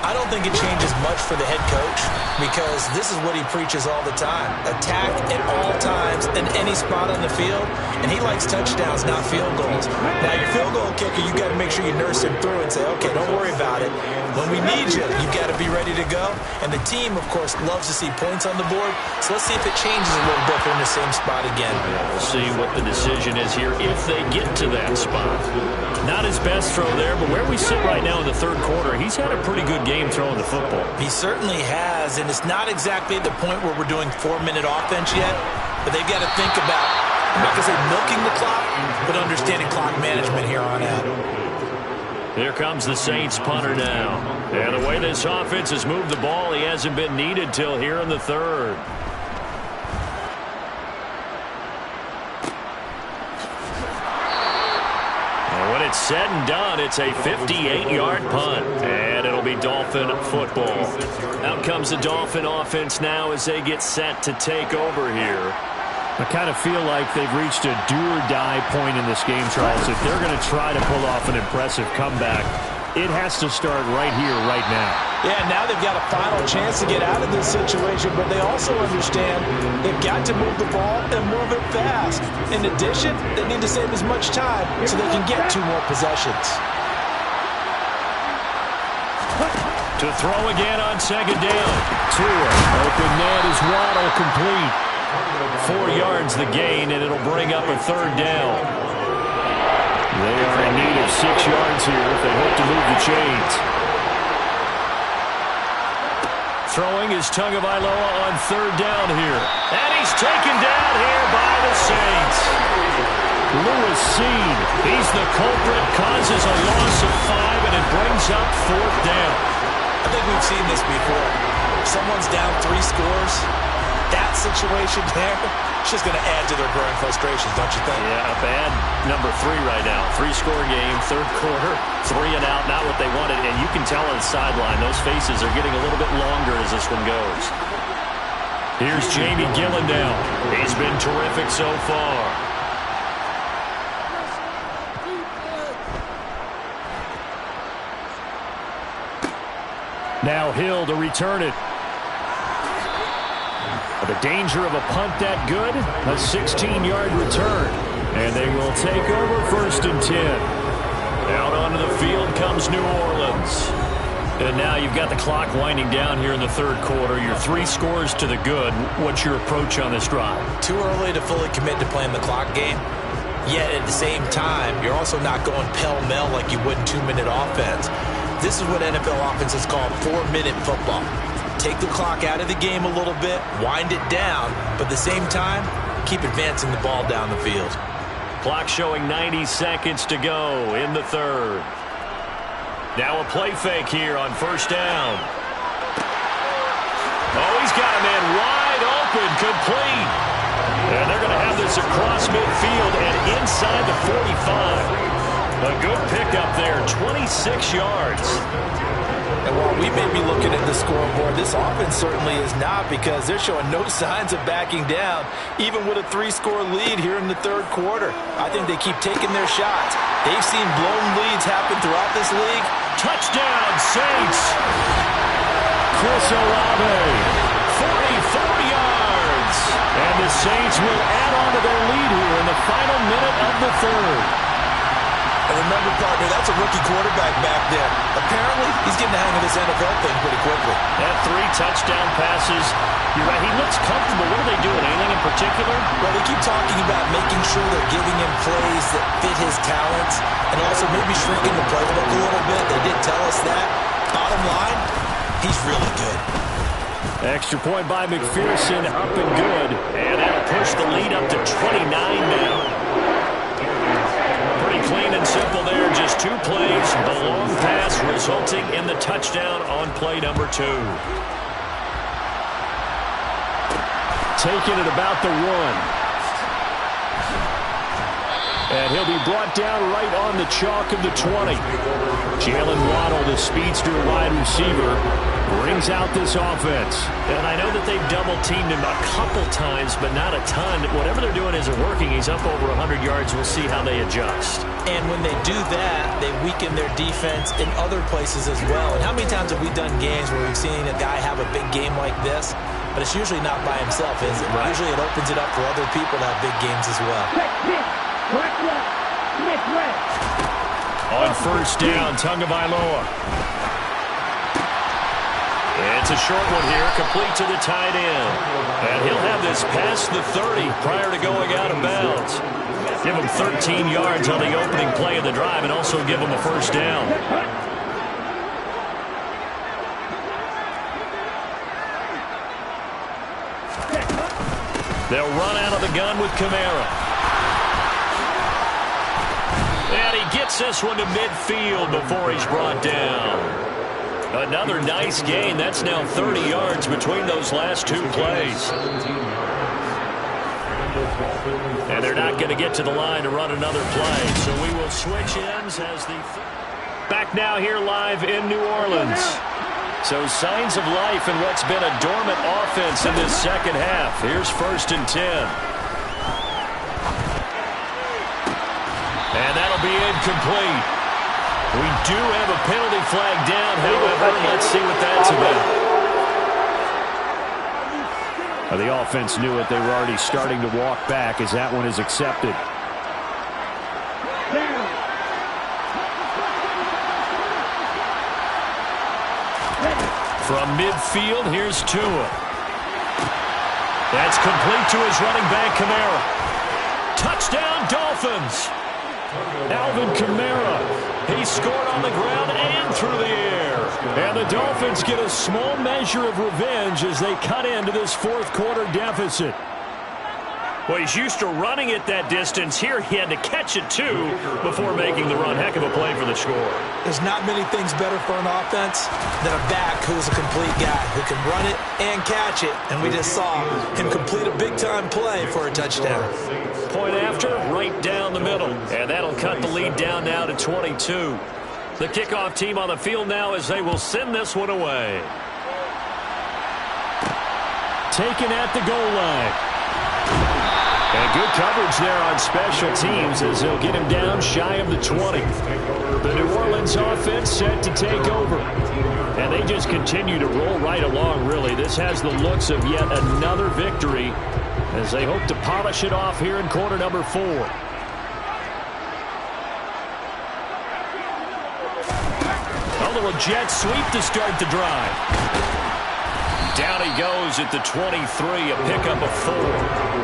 I don't think it changes much for the head coach because this is what he preaches all the time. Attack at all times in any spot on the field, and he likes touchdowns, not field goals. Now, your field goal kicker, you got to make sure you nurse him through and say, okay, don't worry about it. When we need you, you got to be ready to go. And the team, of course, loves to see points on the board, so let's see if it changes a little bit if they're in the same spot again. We'll see what the decision is here if they get to that spot. Not his best throw there, but where we sit right now in the third quarter, he's had a pretty good game throwing the football. He certainly has, and it's not exactly at the point where we're doing 4-minute offense yet, but they've got to think about, I'm not going to say milking the clock, but understanding clock management here on out. Here comes the Saints punter now. And the way this offense has moved the ball, he hasn't been needed till here in the third. When it's said and done, it's a 58-yard punt, and it'll be Dolphin football. Out comes the Dolphin offense now as they get set to take over here. I kind of feel like they've reached a do-or-die point in this game, Charles. If they're going to try to pull off an impressive comeback, it has to start right here, right now. Yeah, now they've got a final chance to get out of this situation, but they also understand they've got to move the ball and move it fast. In addition, they need to save as much time so they can get 2 more possessions. To throw again on second down. Tua, open man is Waddle complete. 4 yards the gain, and it'll bring up a third down. They are in need of 6 yards here if they hope to move the chains. Throwing is Tagovailoa on third down here. And he's taken down here by the Saints. Lewis Seed. He's the culprit, causes a loss of 5, and it brings up fourth down. I think we've seen this before. If someone's down 3 scores, that situation there, it's just going to add to their growing frustrations, don't you think? Yeah, a bad number 3 right now. 3-score game, third quarter, 3 and out, not what they wanted. And you can tell on the sideline, those faces are getting a little bit longer as this one goes. Here's Jamie Gillendown. He's been terrific so far. Now Hill to return it. The danger of a punt that good, a 16-yard return. And they will take over 1st and 10. Out onto the field comes New Orleans. And now you've got the clock winding down here in the third quarter. Your 3 scores to the good. What's your approach on this drive? Too early to fully commit to playing the clock game. Yet at the same time, you're also not going pell-mell like you would in 2-minute offense. This is what NFL offenses call 4-minute football. Take the clock out of the game a little bit, wind it down, but at the same time, keep advancing the ball down the field. Clock showing 90 seconds to go in the third. Now a play fake here on first down. Oh, he's got a man wide open, complete. And they're going to have this across midfield and inside the 45. A good pickup there, 26 yards. And while we may be looking at the scoreboard, this offense certainly is not, because they're showing no signs of backing down, even with a 3-score lead here in the third quarter. I think they keep taking their shots. They've seen blown leads happen throughout this league. Touchdown, Saints! Chris Olave. 44 yards! And the Saints will add on to their lead here in the final minute of the third. And remember, partner, that's a rookie quarterback back there. Apparently, he's getting the hang of this NFL thing pretty quickly. That 3 touchdown passes. You're right, he looks comfortable. What are they doing? Anything in particular? Well, they keep talking about making sure they're giving him plays that fit his talents and also maybe shrinking the playbook a little bit. They did tell us that. Bottom line, he's really good. Extra point by McPherson, up and good. And that'll push the lead up to 29 now. Pretty clean and simple there, just 2 plays. The long pass resulting in the touchdown on play number 2. Taking it about the 1. And he'll be brought down right on the chalk of the 20. Jalen Waddle, the speedster wide receiver, brings out this offense. And I know that they've double-teamed him a couple times, but not a ton. Whatever they're doing isn't working. He's up over 100 yards. We'll see how they adjust. And when they do that, they weaken their defense in other places as well. And how many times have we done games where we've seen a guy have a big game like this? But it's usually not by himself, is it? Right. Usually it opens it up for other people to have big games as well. On first down, Tagovailoa. It's a short one here, complete to the tight end. And he'll have this past the 30 prior to going out of bounds. Give him 13 yards on the opening play of the drive and also give him a first down. They'll run out of the gun with Kamara. And he gets this one to midfield before he's brought down. Another nice gain. That's now 30 yards between those last 2 plays. And they're not going to get to the line to run another play. So we will switch ends as the... Back now here live in New Orleans. So signs of life in what's been a dormant offense in this second half. Here's 1st and 10. And that'll be incomplete. We do have a penalty flag down, however. Let's see what that's about. The offense knew it. They were already starting to walk back as that one is accepted. From midfield, here's Tua. That's complete to his running back, Kamara. Touchdown, Dolphins. Alvin Kamara, he scored on the ground and through the air. And the Dolphins get a small measure of revenge as they cut into this 4th quarter deficit. Well, he's used to running it that distance. Here he had to catch it, too, before making the run. Heck of a play for the score. There's not many things better for an offense than a back who's a complete guy who can run it and catch it. And we just saw him complete a big-time play for a touchdown. Point after, right down the middle. And that'll cut the lead down now to 22. The kickoff team on the field now as they will send this one away. Taken at the goal line. And good coverage there on special teams as they'll get him down shy of the 20. The New Orleans offense set to take over. And they just continue to roll right along, really. This has the looks of yet another victory as they hope to polish it off here in quarter number 4. A little jet sweep to start the drive. Down he goes at the 23, a pickup of 4.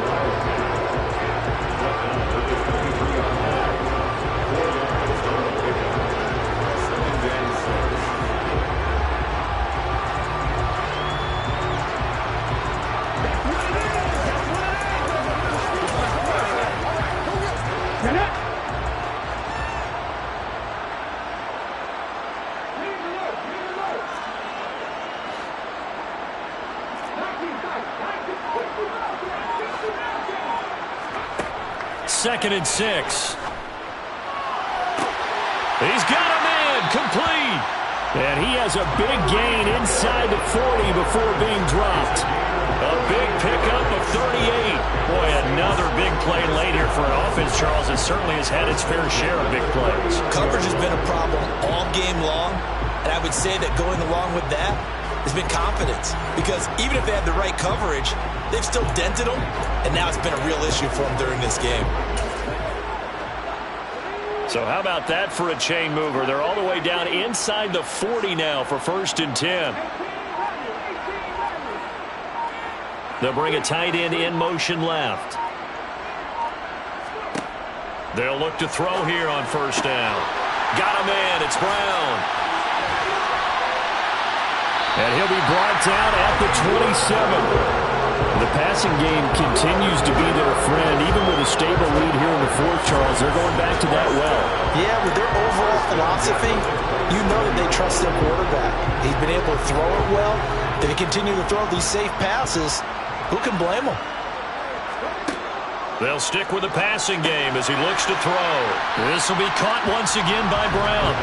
Second and 6. He's got him in, complete. And he has a big gain inside the 40 before being dropped. A big pickup of 38. Boy, another big play late here for an offense, Charles, that certainly has had its fair share of big plays. Coverage has been a problem all game long, and I would say that going along with that has been confidence. Because even if they had the right coverage, they've still dented them, and now it's been a real issue for them during this game. So how about that for a chain mover? They're all the way down inside the 40 now for 1st and 10. They'll bring a tight end in motion left. They'll look to throw here on 1st down. Got a man. It's Brown. And he'll be brought down at the 27. The passing game continues to be their friend. Even with a stable lead here in the 4th, Charles, they're going back to that well. Yeah, with their overall philosophy, you know that they trust their quarterback. He's been able to throw it well. If they continue to throw these safe passes, who can blame them? They'll stick with the passing game as he looks to throw. This will be caught once again by Brown.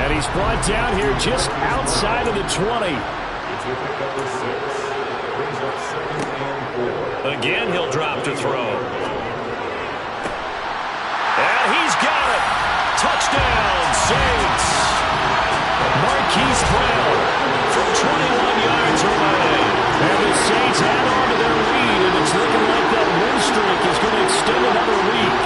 And he's brought down here just outside of the 20. Again, he'll drop to throw. And he's got it. Touchdown, Saints. Marquise Brown from 21 yards away. And the Saints add on to their lead, and it's looking like that win streak is going to extend another week.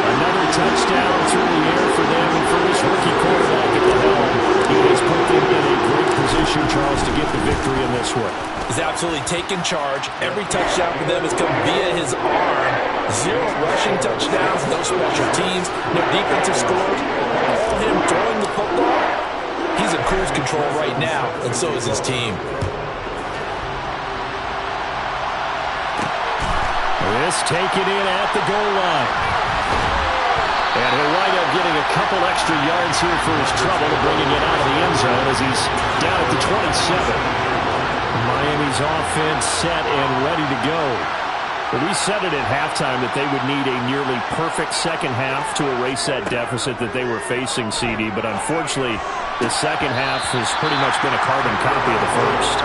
Another touchdown through the air for them, and for this rookie quarterback at the helm, he has put them in a great position, Charles, to get the victory in this one. He's absolutely taken charge. Every touchdown for them has come via his arm. 0 rushing touchdowns, no special teams, no defensive scores. All him throwing the football. He's in cruise control right now, and so is his team. This taken in at the goal line. And he'll wind up getting a couple extra yards here for his trouble, bringing it out of the end zone as he's down at the 27. Miami's offense set and ready to go. We said it at halftime that they would need a nearly perfect second half to erase that deficit that they were facing, CD. But unfortunately, the second half has pretty much been a carbon copy of the first.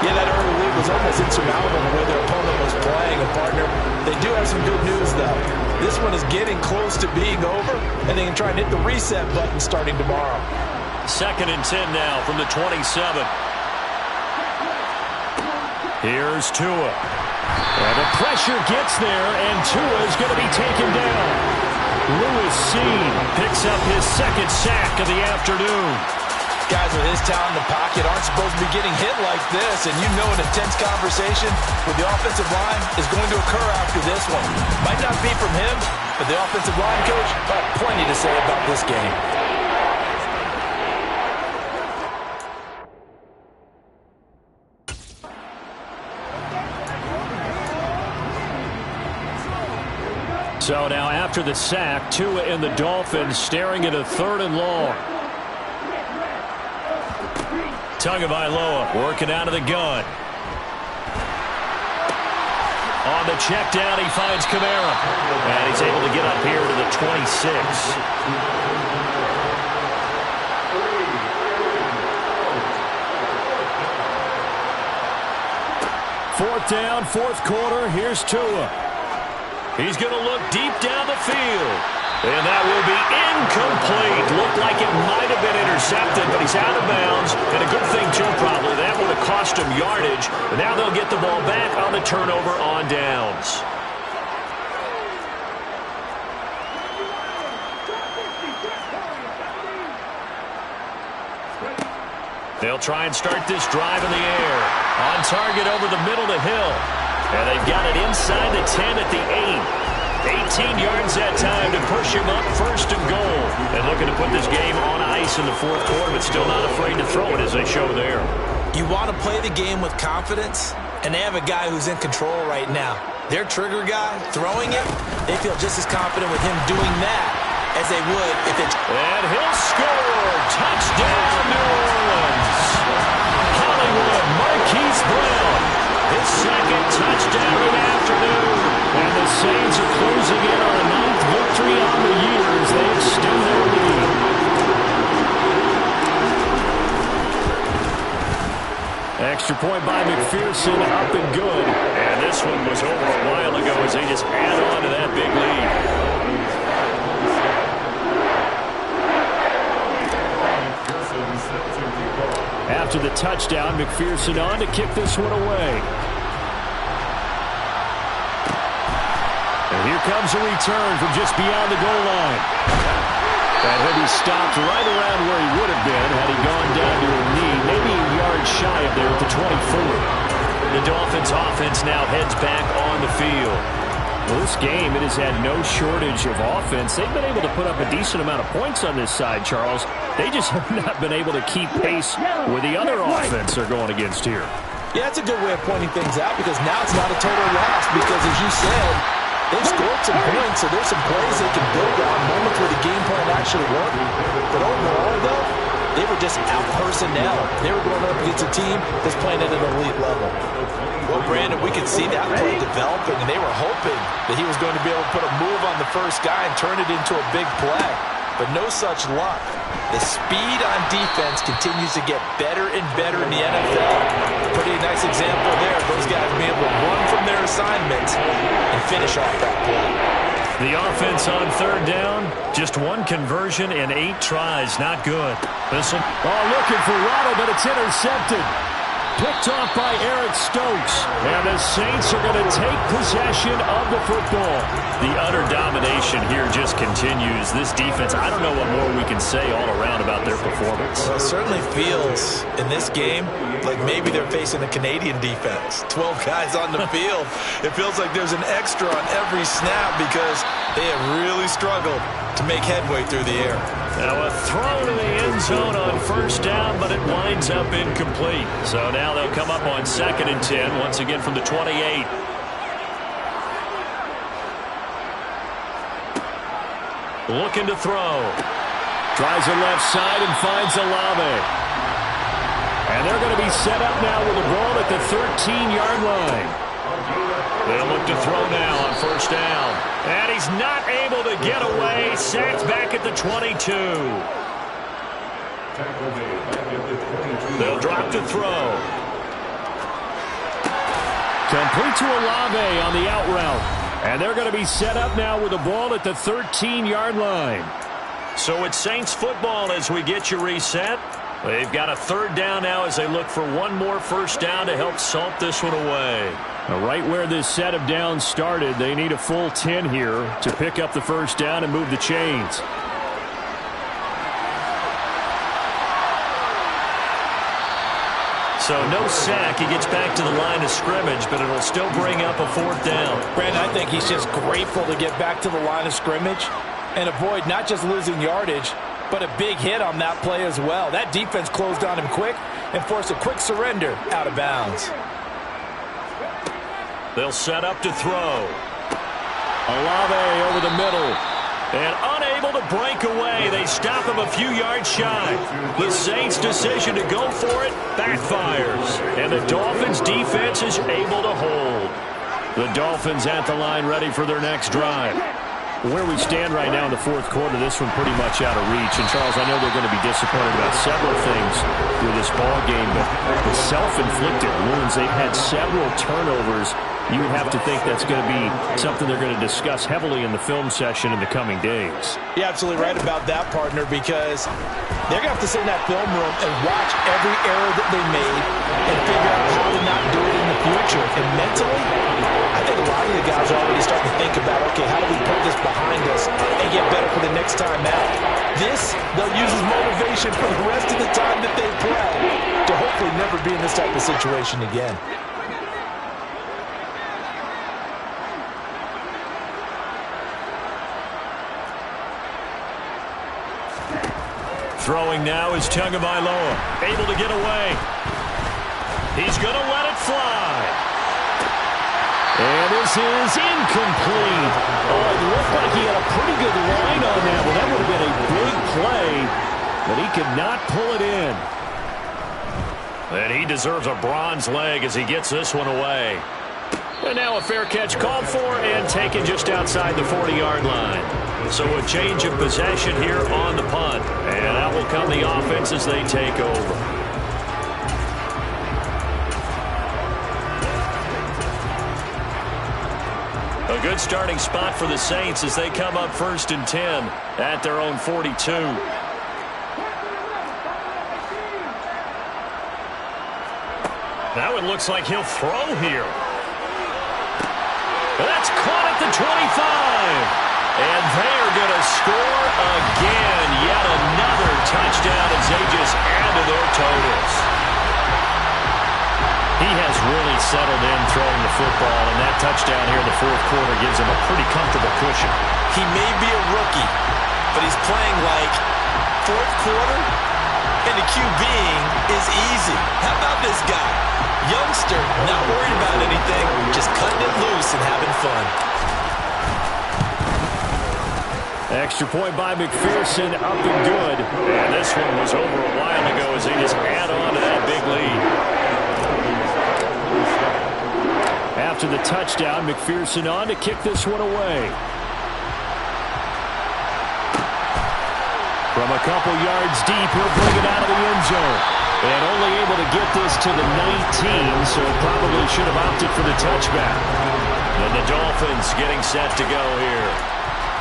Yeah, that early lead was almost insurmountable the way their opponent was playing. And, partner, they do have some good news, though. This one is getting close to being over, and they can try and hit the reset button starting tomorrow. 2nd and 10 now from the 27. Here's Tua. And the pressure gets there, and Tua is going to be taken down. Lewis Seen picks up his 2nd sack of the afternoon. Guys with his talent in the pocket aren't supposed to be getting hit like this, and you know an intense conversation with the offensive line is going to occur after this one. Might not be from him, but the offensive line coach got plenty to say about this game. So now after the sack, Tua and the Dolphins staring at a 3rd and long. Tagovailoa working out of the gun. On the check down, he finds Kamara. And he's able to get up here to the 26. 4th down, 4th quarter. Here's Tua. He's going to look deep down the field. And that will be incomplete. Looked like it might have been intercepted, but he's out of bounds. And a good thing, too, probably. That would have cost him yardage. And now they'll get the ball back on the turnover on downs. They'll try and start this drive in the air. On target over the middle to Hill. And they've got it inside the 10 at the 8. 18 yards that time to push him up 1st and goal. And looking to put this game on ice in the 4th quarter, but still not afraid to throw it as they show there. You want to play the game with confidence, and they have a guy who's in control right now. Their trigger guy, throwing it, they feel just as confident with him doing that as they would if it's... And he'll score! Touchdown, New Orleans! Hollywood, Marquise Brown. His 2nd touchdown of the afternoon. And the Saints are closing in on a 9th victory on the year as they extend their lead. Extra point by McPherson, up and good. And this one was over a while ago as they just add on to that big lead. After the touchdown, McPherson on to kick this one away. And here here comes a return from just beyond the goal line. And he'll be stopped right around where he would have been had he gone down to a knee, maybe a yard shy of there at the 24. The Dolphins offense now heads back on the field. Well, this game, it has had no shortage of offense. They've been able to put up a decent amount of points on this side, Charles. They just have not been able to keep pace with the other offense they're going against here. Yeah, that's a good way of pointing things out because now it's not a total loss because, as you said, they've scored some points, so there's some plays they can build on, moments where the game plan actually worked. But overall, though, they were just out-personnel. They were going up against a team that's playing at an elite level. Well, Brandon, we could see that play developing, and they were hoping that he was going to be able to put a move on the first guy and turn it into a big play. But no such luck. The speed on defense continues to get better and better in the NFL. Pretty nice example there of those guys being able to run from their assignments and finish off that play. The offense on third down, just one conversion and 8 tries. Not good. Looking for Waddle, but it's intercepted. Picked off by Eric Stokes. And the Saints are going to take possession of the football. The utter domination here just continues. This defense, I don't know what more we can say all around about their performance. Well, it certainly feels in this game like maybe they're facing a Canadian defense. 12 guys on the field. It feels like there's an extra on every snap because they have really struggled to make headway through the air. Now a throw to the end zone on first down, but it winds up incomplete. So now they'll come up on 2nd and 10, once again from the 28. Looking to throw. Tries the left side and finds Olave. And they're going to be set up now with the ball at the 13-yard line. They'll look to throw now on first down. And he's not able to get away. Sacked back at the 22. They'll drop to throw. Complete to Olave on the out route. And they're going to be set up now with the ball at the 13-yard line. So it's Saints football as we get you reset. They've got a third down now as they look for one more first down to help salt this one away. Right where this set of downs started, they need a full 10 here to pick up the first down and move the chains. So no sack. He gets back to the line of scrimmage, but it'll still bring up a 4th down. Brandon, I think he's just grateful to get back to the line of scrimmage and avoid not just losing yardage, but a big hit on that play as well. That defense closed on him quick and forced a quick surrender out of bounds. They'll set up to throw. Olave over the middle. And unable to break away. They stop him a few yards shy. The Saints' decision to go for it backfires. And the Dolphins' defense is able to hold. The Dolphins at the line ready for their next drive. Where we stand right now in the 4th quarter, this one pretty much out of reach. And, Charles, I know they're going to be disappointed about several things through this ball game, but the self-inflicted wounds, they've had several turnovers. You would have to think that's going to be something they're going to discuss heavily in the film session in the coming days. You're absolutely right about that, partner, because they're going to have to sit in that film room and watch every error that they made and figure out how to not do it in the future. And mentally, I think a lot of the guys are already starting to think about, okay, how do we put this behind us and get better for the next time out? This, they'll use as motivation for the rest of the time that they play to hopefully never be in this type of situation again. Throwing now is Tagovailoa, able to get away. He's going to let it fly. And this is incomplete. Oh, it looked like he had a pretty good line on that. Well, that would have been a big play, but he could not pull it in. And he deserves a bronze leg as he gets this one away. And now a fair catch called for and taken just outside the 40-yard line. So a change of possession here on the punt. And out will come the offense as they take over. A good starting spot for the Saints as they come up 1st and 10 at their own 42. Now it looks like he'll throw here. That's caught at the 25. And they're going to score again. Yet another touchdown as they just add to their totals. He has really settled in throwing the football, and that touchdown here in the fourth quarter gives him a pretty comfortable cushion. He may be a rookie, but he's playing like fourth quarter, and the QBing is easy. How about this guy? Youngster, not worried about anything, just cutting it loose and having fun. Extra point by McPherson, up and good. And this one was over a while ago as they just add on to that big lead. After the touchdown, McPherson on to kick this one away. From a couple yards deep, he'll bring it out of the end zone. And only able to get this to the 19, so probably should have opted for the touchback. And the Dolphins getting set to go here.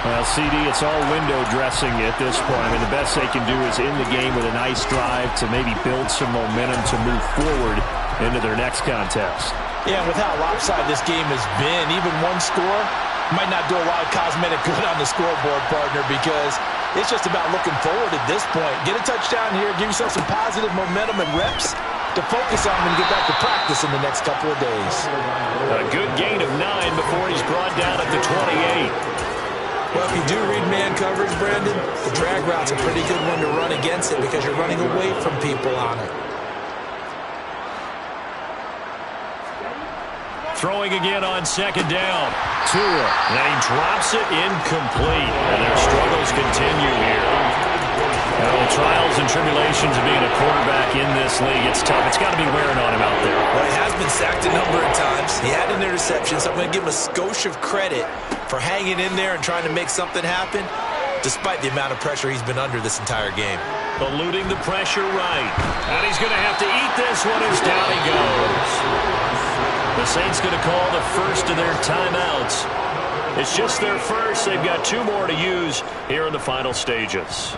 Well, CD, it's all window dressing at this point. I mean, the best they can do is in the game with a nice drive to maybe build some momentum to move forward into their next contest. Yeah, with how lopsided this game has been, even one score might not do a lot of cosmetic good on the scoreboard, partner, because it's just about looking forward at this point. Get a touchdown here, give yourself some positive momentum and reps to focus on when you get back to practice in the next couple of days. A good gain of 9 before he's brought down at the 28. Well, if you do read man coverage, Brandon, the drag route's a pretty good one to run against it because you're running away from people on it. Throwing again on second down. Tua. And he drops it incomplete. And their struggles continue here. Well, the trials and tribulations of being a quarterback in this league, it's tough. It's got to be wearing on him out there. Well, he has been sacked a number of times. He had an interception, so I'm going to give him a skosh of credit for hanging in there and trying to make something happen, despite the amount of pressure he's been under this entire game. Eluding the pressure right. And he's going to have to eat this one as down he goes. The Saints going to call the first of their timeouts. It's just their first. They've got 2 more to use here in the final stages.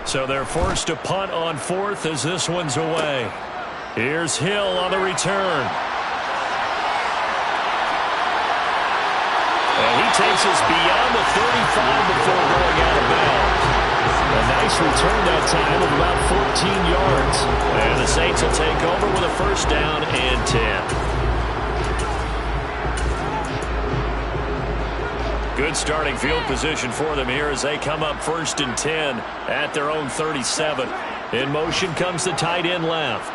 So they're forced to punt on fourth as this one's away. Here's Hill on the return. And he takes us beyond the 35 before going out of bounds. A nice return that time of about 14 yards. And the Saints will take over with a first down and 10. Good starting field position for them here as they come up 1st and 10 at their own 37. In motion comes the tight end left.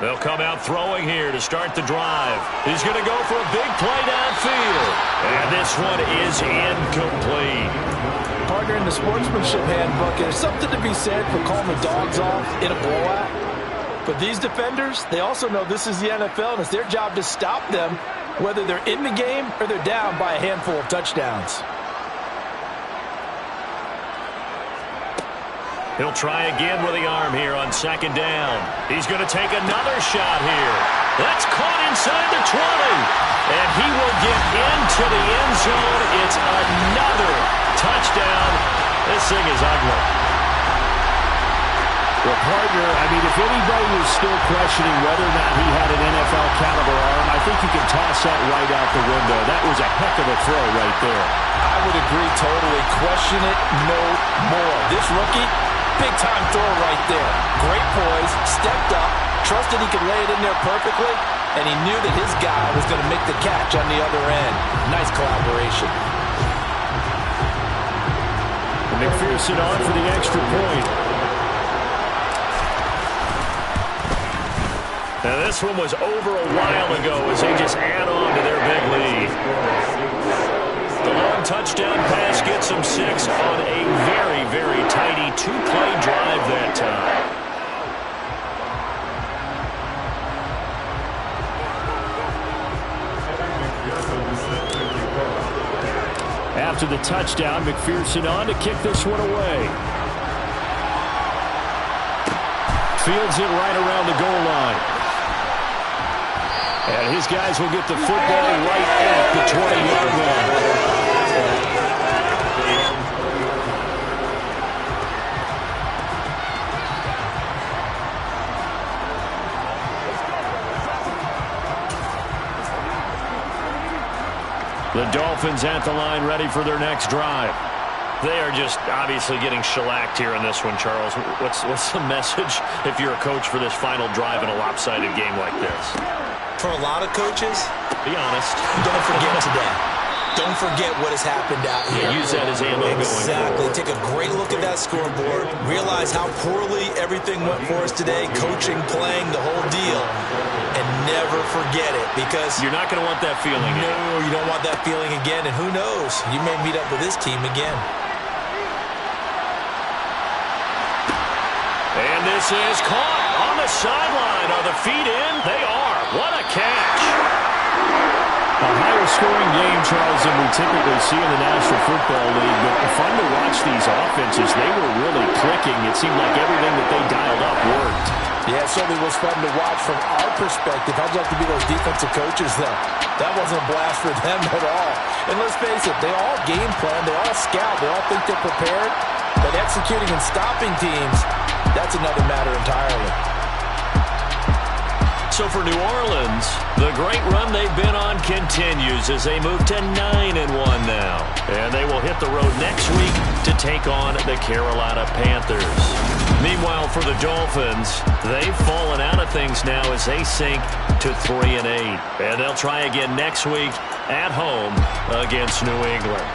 They'll come out throwing here to start the drive. He's going to go for a big play downfield. And this one is incomplete. Partner, in the sportsmanship handbook, there's something to be said for calling the dogs off in a blowout. But these defenders, they also know this is the NFL, and it's their job to stop them, whether they're in the game or they're down by a handful of touchdowns. He'll try again with the arm here on second down. He's going to take another shot here. That's caught inside the 20. And he will get into the end zone. It's another touchdown. This thing is ugly. Well, partner, I mean, if anybody was still questioning whether or not he had an NFL-caliber arm, I think you can toss that right out the window. That was a heck of a throw right there. I would agree totally. Question it no more. This rookie, big-time throw right there. Great poise, stepped up, trusted he could lay it in there perfectly, and he knew that his guy was going to make the catch on the other end. Nice collaboration. And McPherson on for the extra point. Now this one was over a while ago as they just add on to their big lead. The long touchdown pass gets them 6 on a very, very tidy 2-play drive that time. After the touchdown, McPherson on to kick this one away. Fields it right around the goal line. And his guys will get the football right at the 20-yard line. The Dolphins at the line, ready for their next drive. They are just obviously getting shellacked here in this one, Charles. What's the message if you're a coach for this final drive in a lopsided game like this? For a lot of coaches, be honest. Don't forget today. Don't forget what has happened out here. Use that as ammo going forward. Take a great look at that scoreboard. Realize how poorly everything went for us today. Coaching, playing, the whole deal. And never forget it, because you're not going to want that feeling again. No, you don't want that feeling again. And who knows? You may meet up with this team again. And this is caught on the sideline. Are the feet in? They are. What a catch. A higher scoring game, Charles, than we typically see in the National Football League. But fun to watch these offenses. They were really clicking. It seemed like everything that they dialed up worked. Yeah, it certainly was fun to watch from our perspective. How'd you like to be those defensive coaches, though? That wasn't a blast for them at all. And let's face it, they all game plan, they all scout, they all think they're prepared. But executing and stopping teams, that's another matter entirely. So for New Orleans, the great run they've been on continues as they move to 9-1 now. And they will hit the road next week to take on the Carolina Panthers. Meanwhile, for the Dolphins, they've fallen out of things now as they sink to 3-8. And they'll try again next week at home against New England.